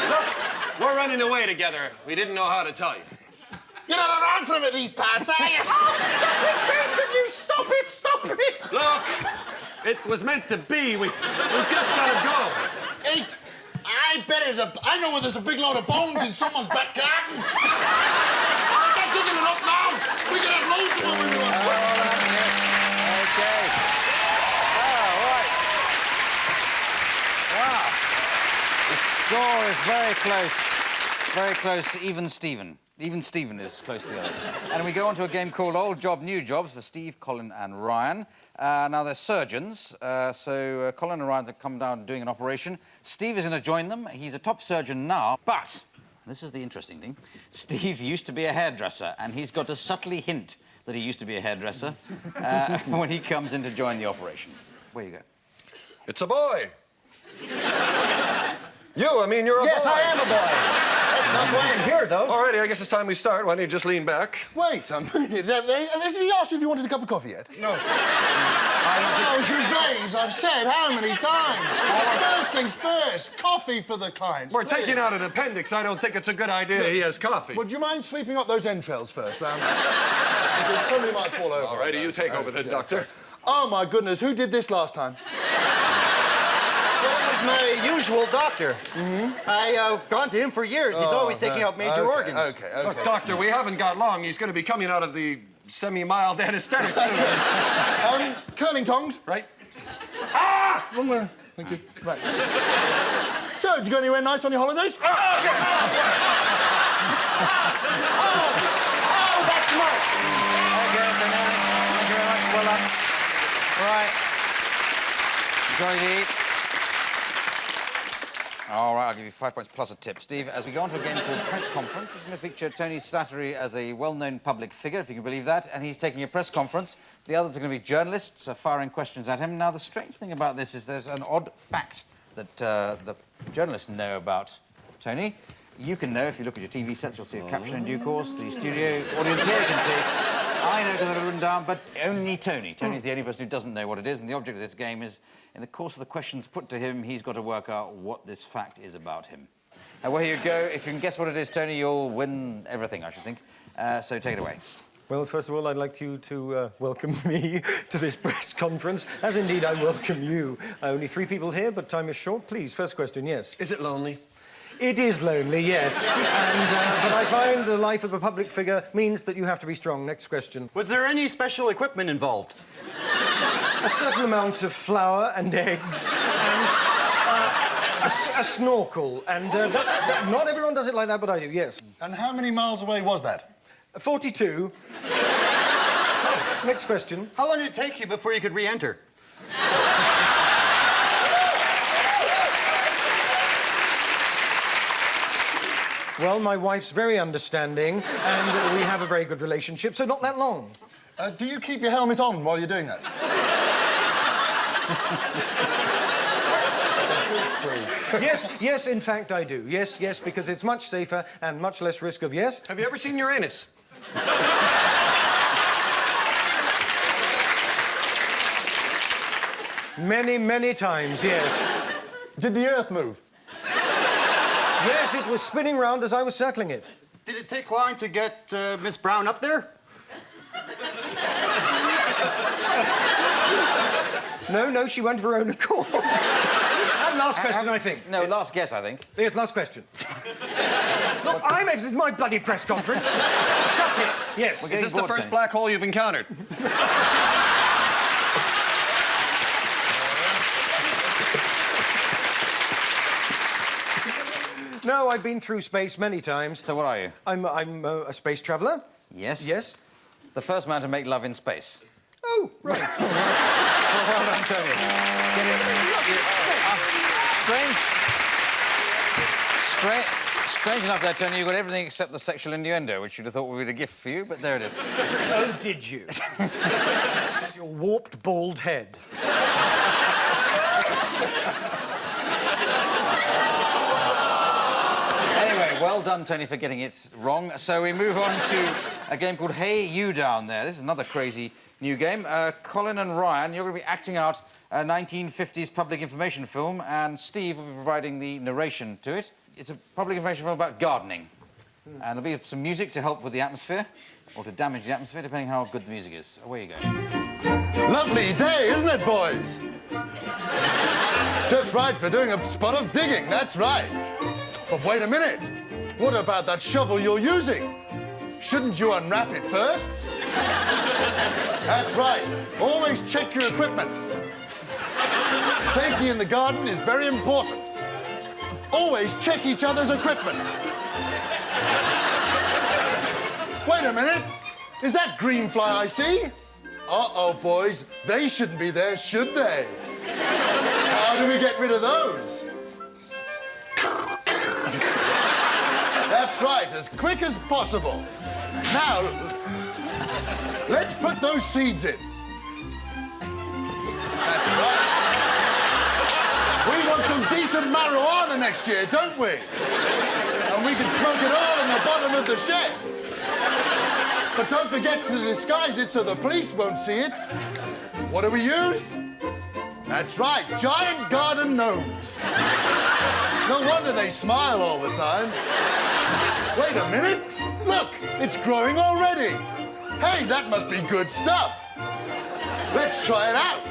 Look, we're running away together. We didn't know how to tell you. You're not around for me these parts, are you? Oh, stop it, both of you! Stop it, stop it! Look, it was meant to be. We just gotta go. Hey, I know where there's a big load of bones in someone's back garden. I'm not digging it up now. We can have loads of them when we want. OK. Oh, right. Wow. The score is very close. Very close, even Steven. Even Stephen is close to the others. And we go on to a game called Old Job, New Jobs for Steve, Colin and Ryan. Now, they're surgeons, so Colin and Ryan have come down doing an operation. Steve is going to join them. He's a top surgeon now, but, this is the interesting thing, Steve used to be a hairdresser, and he's got to subtly hint that he used to be a hairdresser when he comes in to join the operation. Where you go? It's a boy. You're a boy. Yes, I am a boy. That's not why I'm here, though. Alrighty, I guess it's time we start. Why don't you just lean back? Wait a minute. Has he asked you if you wanted a cup of coffee yet? No. Oh, you babes, I've said how many times? First things first, coffee for the clients. We're taking out an appendix. I don't think it's a good idea he has coffee. Would you mind sweeping up those entrails first, round there? Because somebody might fall over. Alrighty, you take over then, Doctor. Oh, my goodness, who did this last time? My usual doctor. I've gone to him for years. He's always taking out major organs. Okay. Look, Doctor, we haven't got long. He's going to be coming out of the semi-mild anesthetic soon. Curling tongs. Right? Ah! Wrong way. Thank you. Right. So, did you go anywhere nice on your holidays? Oh, that's smart. Okay, thank you very much. Well done. Right. Enjoy to eat. All right, I'll give you 5 points plus a tip. Steve, as we go on to a game called Press Conference, it's going to feature Tony Slattery as a well-known public figure, if you can believe that, and he's taking a press conference. The others are going to be journalists firing questions at him. Now, the strange thing about this is there's an odd fact that the journalists know about Tony. You can know, if you look at your TV sets, you'll see a caption in due course. The studio audience here can see. I know because I've written down, but only Tony. Tony's the only person who doesn't know what it is, and the object of this game is, in the course of the questions put to him, he's got to work out what this fact is about him. Away you go. If you can guess what it is, Tony, you'll win everything, I should think. So take it away. Well, first of all, I'd like you to welcome me to this press conference, as indeed I welcome you. Only 3 people here, but time is short. Please, first question, yes. Is it lonely? It is lonely, yes. But I find the life of a public figure means that you have to be strong. Next question. Was there any special equipment involved? A certain amount of flour and eggs and a snorkel. And not everyone does it like that, but I do, yes. And how many miles away was that? 42. Next question. How long did it take you before you could re-enter? Well, my wife's very understanding, and we have a very good relationship, so not that long. Do you keep your helmet on while you're doing that? Yes, in fact, I do. Yes, because it's much safer and much less risk of yes. Have you ever seen Uranus? Many, many times, yes. Did the Earth move? Yes, it was spinning round as I was circling it. Did it take long to get Miss Brown up there? No, she went of her own accord. And last question, I think. No, last guess, I think. Yes, last question. Look, it's my bloody press conference. Shut it. Yes. Is this the first black hole you've encountered? No, I've been through space many times. So what are you? I'm a space traveller. Yes? Yes. The first man to make love in space. Oh, right. Well done, Tony. Strange enough there, Tony, you got everything except the sexual innuendo, which you'd have thought would be a gift for you, but there it is. Oh, did you? It's your warped, bald head. Anyway, well done, Tony, for getting it wrong. So we move on to a game called Hey You Down There. This is another crazy new game. Colin and Ryan, you're going to be acting out a 1950s public information film, and Steve will be providing the narration to it. It's a public information film about gardening. And there'll be some music to help with the atmosphere, or to damage the atmosphere, depending how good the music is. Away you go. Lovely day, isn't it, boys? Just right for doing a spot of digging, that's right. But wait a minute. What about that shovel you're using? Shouldn't you unwrap it first? That's right. Always check your equipment. Safety in the garden is very important. Always check each other's equipment. Wait a minute. Is that green fly I see? Uh-oh, boys. They shouldn't be there, should they? How do we get rid of those? That's right, as quick as possible. Now, let's put those seeds in. That's right. We want some decent marijuana next year, don't we? And we can smoke it all in the bottom of the shed. But don't forget to disguise it so the police won't see it. What do we use? That's right, giant garden gnomes. No wonder they smile all the time. Wait a minute. Look, it's growing already. Hey, that must be good stuff. Let's try it out.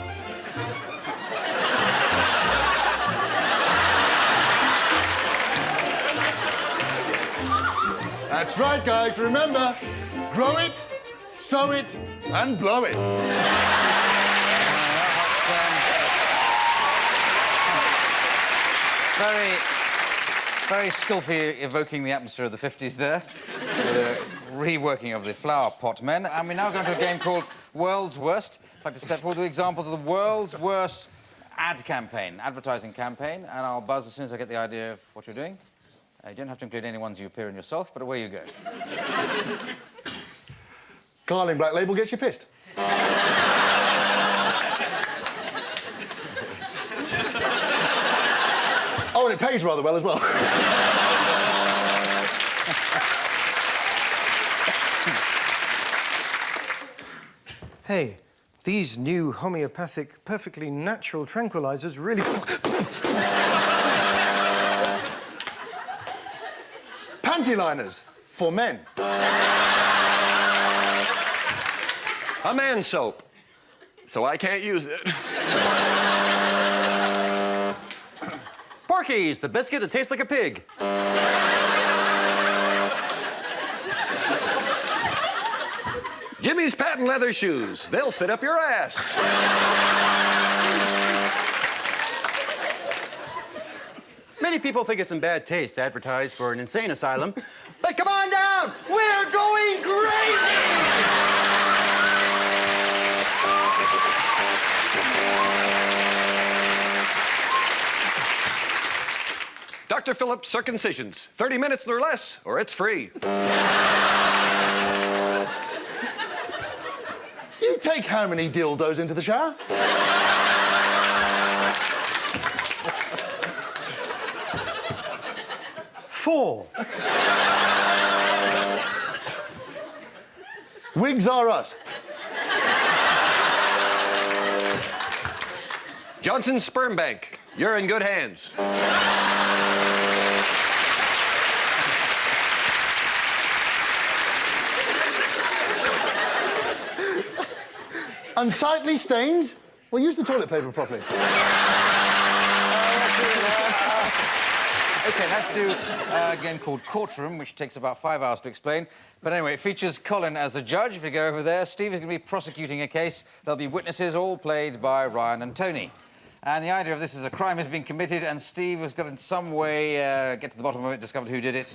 That's right, guys. Remember, grow it, sow it, and blow it. Very skillfully evoking the atmosphere of the 50s there. With a reworking of the flower pot men. And we're now going to a game called World's Worst. I'd like to step forward with examples of the world's worst advertising campaign, and I'll buzz as soon as I get the idea of what you're doing. You don't have to include any ones you appear in yourself, but away you go. Carling Black Label gets you pissed. Oh, and it pays rather well as well. Hey, these new homeopathic, perfectly natural tranquilizers really... Panty liners for men. A man soap. So I can't use it. Porky's, the biscuit that tastes like a pig. Jimmy's patent leather shoes. They'll fit up your ass. Many people think it's in bad taste to advertise for an insane asylum. But come on down! We're going crazy! Dr. Phillips circumcisions. 30 minutes or less, or it's free. You take how many dildos into the shower? Wigs are us. Johnson's Sperm Bank. You're in good hands. Unsightly stains? Well, use the toilet paper properly. OK, let's do a game called Courtroom, which takes about 5 hours to explain. But anyway, it features Colin as a judge. If you go over there, Steve is going to be prosecuting a case. There'll be witnesses, all played by Ryan and Tony. And the idea of this is a crime has been committed and Steve has got to in some way get to the bottom of it, discovered who did it,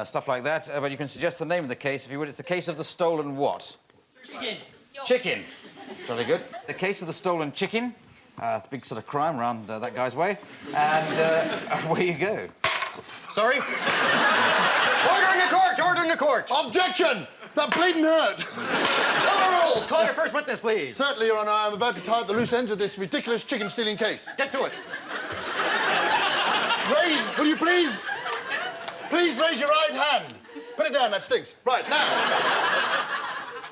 stuff like that. But you can suggest the name of the case if you would. It's the case of the stolen what? Chicken. Chicken. Jolly good. The case of the stolen chicken. It's a big sort of crime around that guy's way. And away you go. Sorry? Order in the court! Order in the court! Objection! That bleeding hurt. Overruled! Call your first witness, please. Certainly, Your Honour. I'm about to tie up the loose ends of this ridiculous chicken-stealing case. Get to it. Raise, will you please? Please raise your right hand. Put it down, that stinks. Right, now.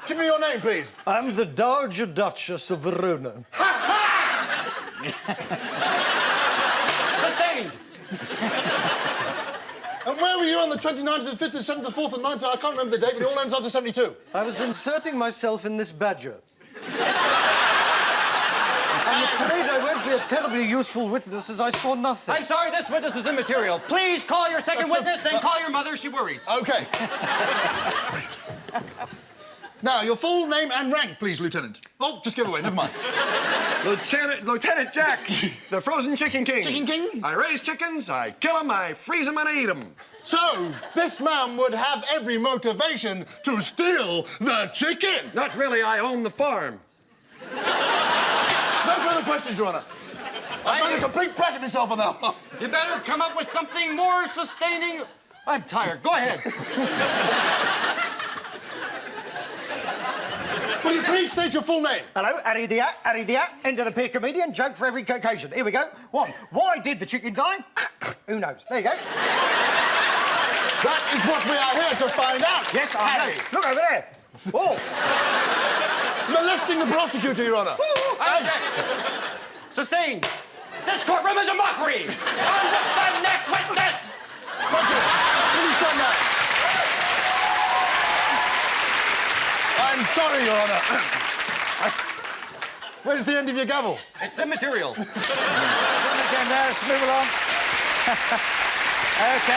Give me your name, please. I'm the Dowager Duchess of Verona. Sustained. And where were you on the 29th, the 5th, the 7th, the 4th, and 9th? I can't remember the date, but it all ends up to 72. I was inserting myself in this badger. I'm afraid I won't be a terribly useful witness, as I saw nothing. I'm sorry, this witness is immaterial. Please call your second witness, then call your mother. She worries. OK. Now, your full name and rank, please, Lieutenant. Oh, just give away, never mind. Lieutenant Jack, the frozen chicken king. Chicken king? I raise chickens, I kill them, I freeze them, and I eat them. So, this man would have every motivation to steal the chicken. Not really, I own the farm. No further questions, Your Honour. I've done a complete brat of myself on that one. You better come up with something more sustaining. I'm tired. Go ahead. Will you please state your full name? Hello, Harry the end of the peer comedian, joke for every occasion. Here we go. 1. Why did the chicken die? Who knows? There you go. That is what we are here to find out. Yes, I know. Look over there. Oh. Molesting the prosecutor, Your Honour. Sustained. This courtroom is a mockery. On with the next witness. Thank you. Please stand down. I'm sorry, Your Honour. Where's the end of your gavel? It's immaterial. Again there, let's move along. OK.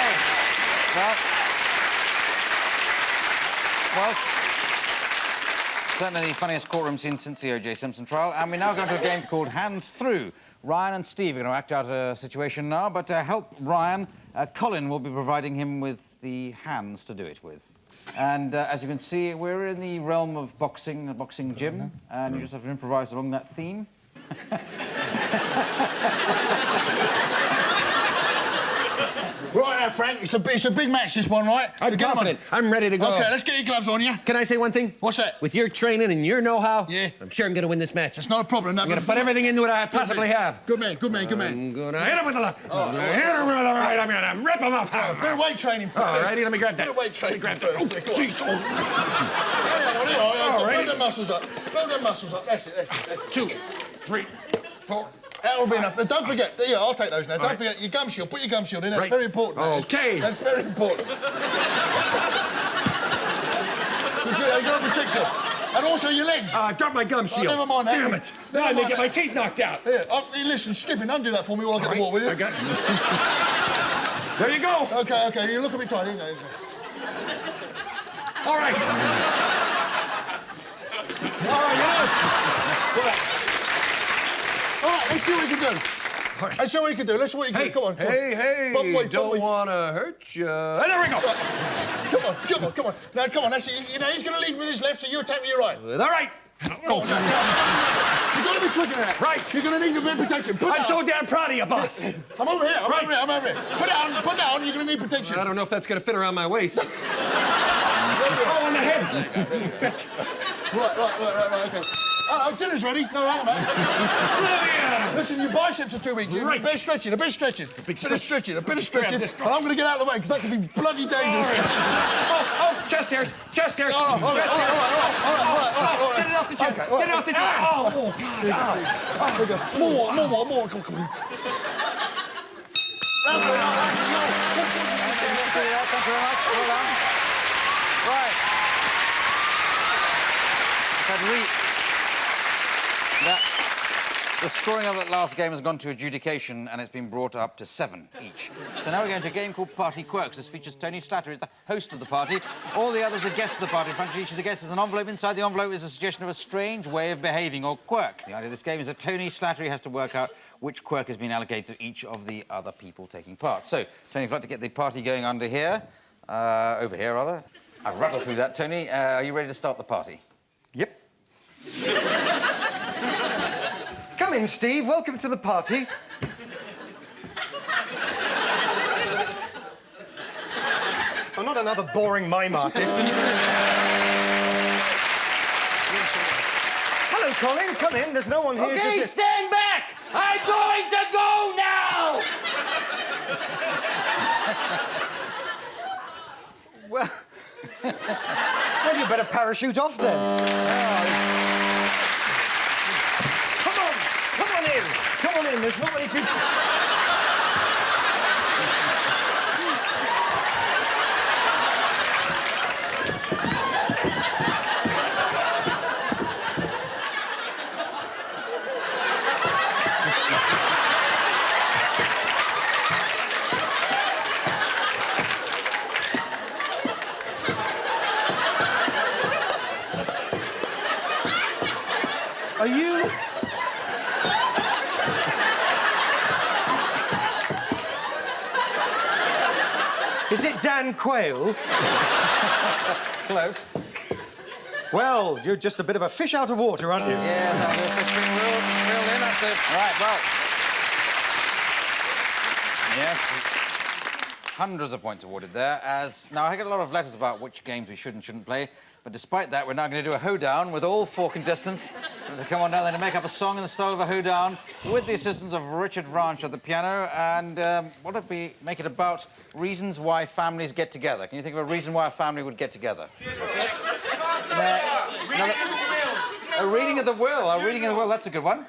Well, certainly the funniest courtroom scene since the O.J. Simpson trial. And we now go into a game called Hands Through. Ryan and Steve are going to act out a situation now, but to help Ryan, Colin will be providing him with the hands to do it with. And as you can see, we're in the realm of boxing, a boxing gym, and you just have to improvise along that theme. Right now, Frank, it's a big match, this one, right? I'm confident. I'm ready to go. OK, let's get your gloves on, yeah? Can I say one thing? What's that? With your training and your know-how, yeah, I'm sure I'm going to win this match. That's not a problem. No, I'm going to put everything into it I possibly have. Good man, good man, good man. I'm going to hit him with the left. I'm going to hit him with the right. I'm going to rip him up. Bit of weight training first. All righty, let me grab that. Bit of weight training first. Oh, jeez. Build them muscles up. Build them muscles up. That's it. 2, 3, 4. That'll be enough. Now, don't forget. Yeah, I'll take those now. Don't forget your gum shield. Put your gum shield in. That's very important. OK. That's very important. You got to protect you. And also your legs. I've dropped my gum shield. Never mind that. Damn it. Now I may get my teeth knocked out. Here, listen, Skipping, undo that for me while I get the wall, will you? I got it. There you go. OK. You look at me tight. Here you go. All right. All right, let's see what we can do. Let's see what we can do. Let's see what you can do. Come on. Hey, don't want to hurt you. There we go. Come on. Now, come on. That's it. You know, he's going to lead with his left, so you attack with your right. All right. Oh. You've got to be quicker than that. Right. You're going to need a bit of protection. I'm so damn proud of you, boss. I'm over here. I'm over here. Put down. You're going to need protection. I don't know if that's going to fit around my waist. Oh, on the head. Right, OK. Oh, dinner's ready. No, hang on, man. Listen, your biceps are too weak. Right. A bit of stretching, a bit of stretching. A bit of stretching, a bit of stretching. Just And I'm going to get out of the way, because that could be bloody dangerous. Oh, chest hairs, chest hairs. All right. Get it off the chair, get it off the chair. Oh, There we go. More. Come on. Thank you very much. Well done. Right. The scoring of that last game has gone to adjudication and it's been brought up to 7 each. So now we're going to a game called Party Quirks. This features Tony Slatter, who's the host of the party. All the others are guests of the party. In front of each of the guests is an envelope. Inside the envelope is a suggestion of a strange way of behaving or quirk. The idea of this game is that Tony Slattery has to work out which quirk has been allocated to each of the other people taking part. So, Tony, if you'd like to get the party going under here, over here, rather. I've rattled through that, Tony. Are you ready to start the party? Yep. Come in, Steve. Welcome to the party. I'm not another boring mime artist. Hello, Colin. Come in. There's no one here. Okay, stand back! I'm going to go now! Well, you better parachute off then. Come on in. Come on in. There's not many people. Are you... Is it Dan Quayle? Close. Well, you're just a bit of a fish out of water, aren't you? Yeah, that'll be a fish being reeled in, that's it. Right, well. Yes. Hundreds of points awarded there, as... Now, I get a lot of letters about which games we should and shouldn't play, but despite that, we're now going to do a hoedown with all 4 contestants. They come on down there to make up a song in the style of a hoedown with the assistance of Richard Ranch at the piano, and what'll it be? Make it about reasons why families get together. Can you think of a reason why a family would get together? A reading of the will. A reading of the will, that's a good one.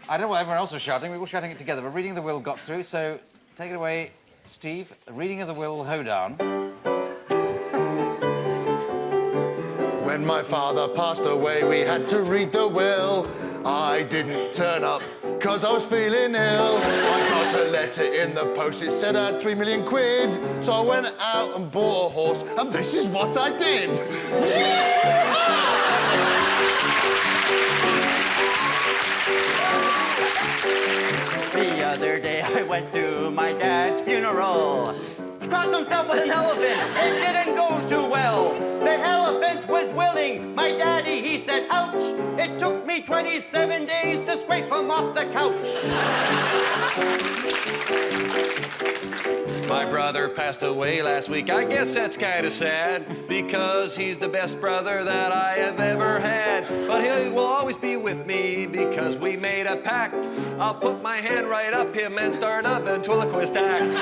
I don't know what everyone else was shouting. We were all shouting it together, but reading of the will got through, so take it away, Steve. A reading of the will hoedown. When my father passed away, we had to read the will. I didn't turn up, 'cause I was feeling ill. I got a letter in the post, it said I had 3 million quid. So I went out and bought a horse, and this is what I did. The other day I went to my dad's funeral. He crossed himself with an elephant. It didn't go too well. The elephant was willing. My daddy, he said, ouch. It took me 27 days to scrape him off the couch. My brother passed away last week. I guess that's kind of sad, because he's the best brother that I have ever had. But he will always be with me, because we made a pact. I'll put my hand right up him and start a ventriloquist act.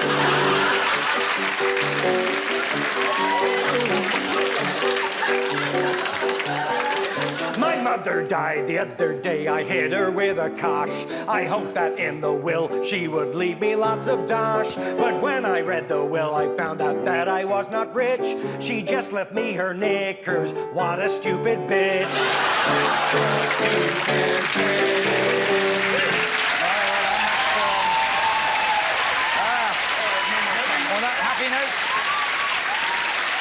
My mother died the other day. I hit her with a kosh. I hoped that in the will she would leave me lots of dosh. But when I read the will, I found out that I was not rich. She just left me her knickers. What a stupid bitch.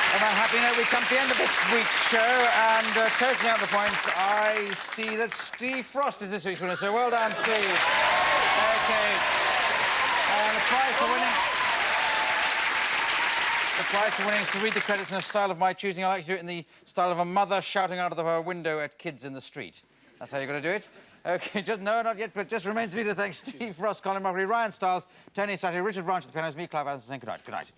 On that happy note, we come to the end of this week's show, and totaling out the points, I see that Steve Frost is this week's winner, so well done, Steve. OK. And the prize for winning is to read the credits in a style of my choosing. I like to do it in the style of a mother shouting out of her window at kids in the street. That's how you're going to do it? OK, no, not yet, but just remains me to thank Steve Frost, Colin Mochrie, Ryan Stiles, Tony Slattery, Richard Ranch at the piano, me, Clive Anderson, saying good night. Good night.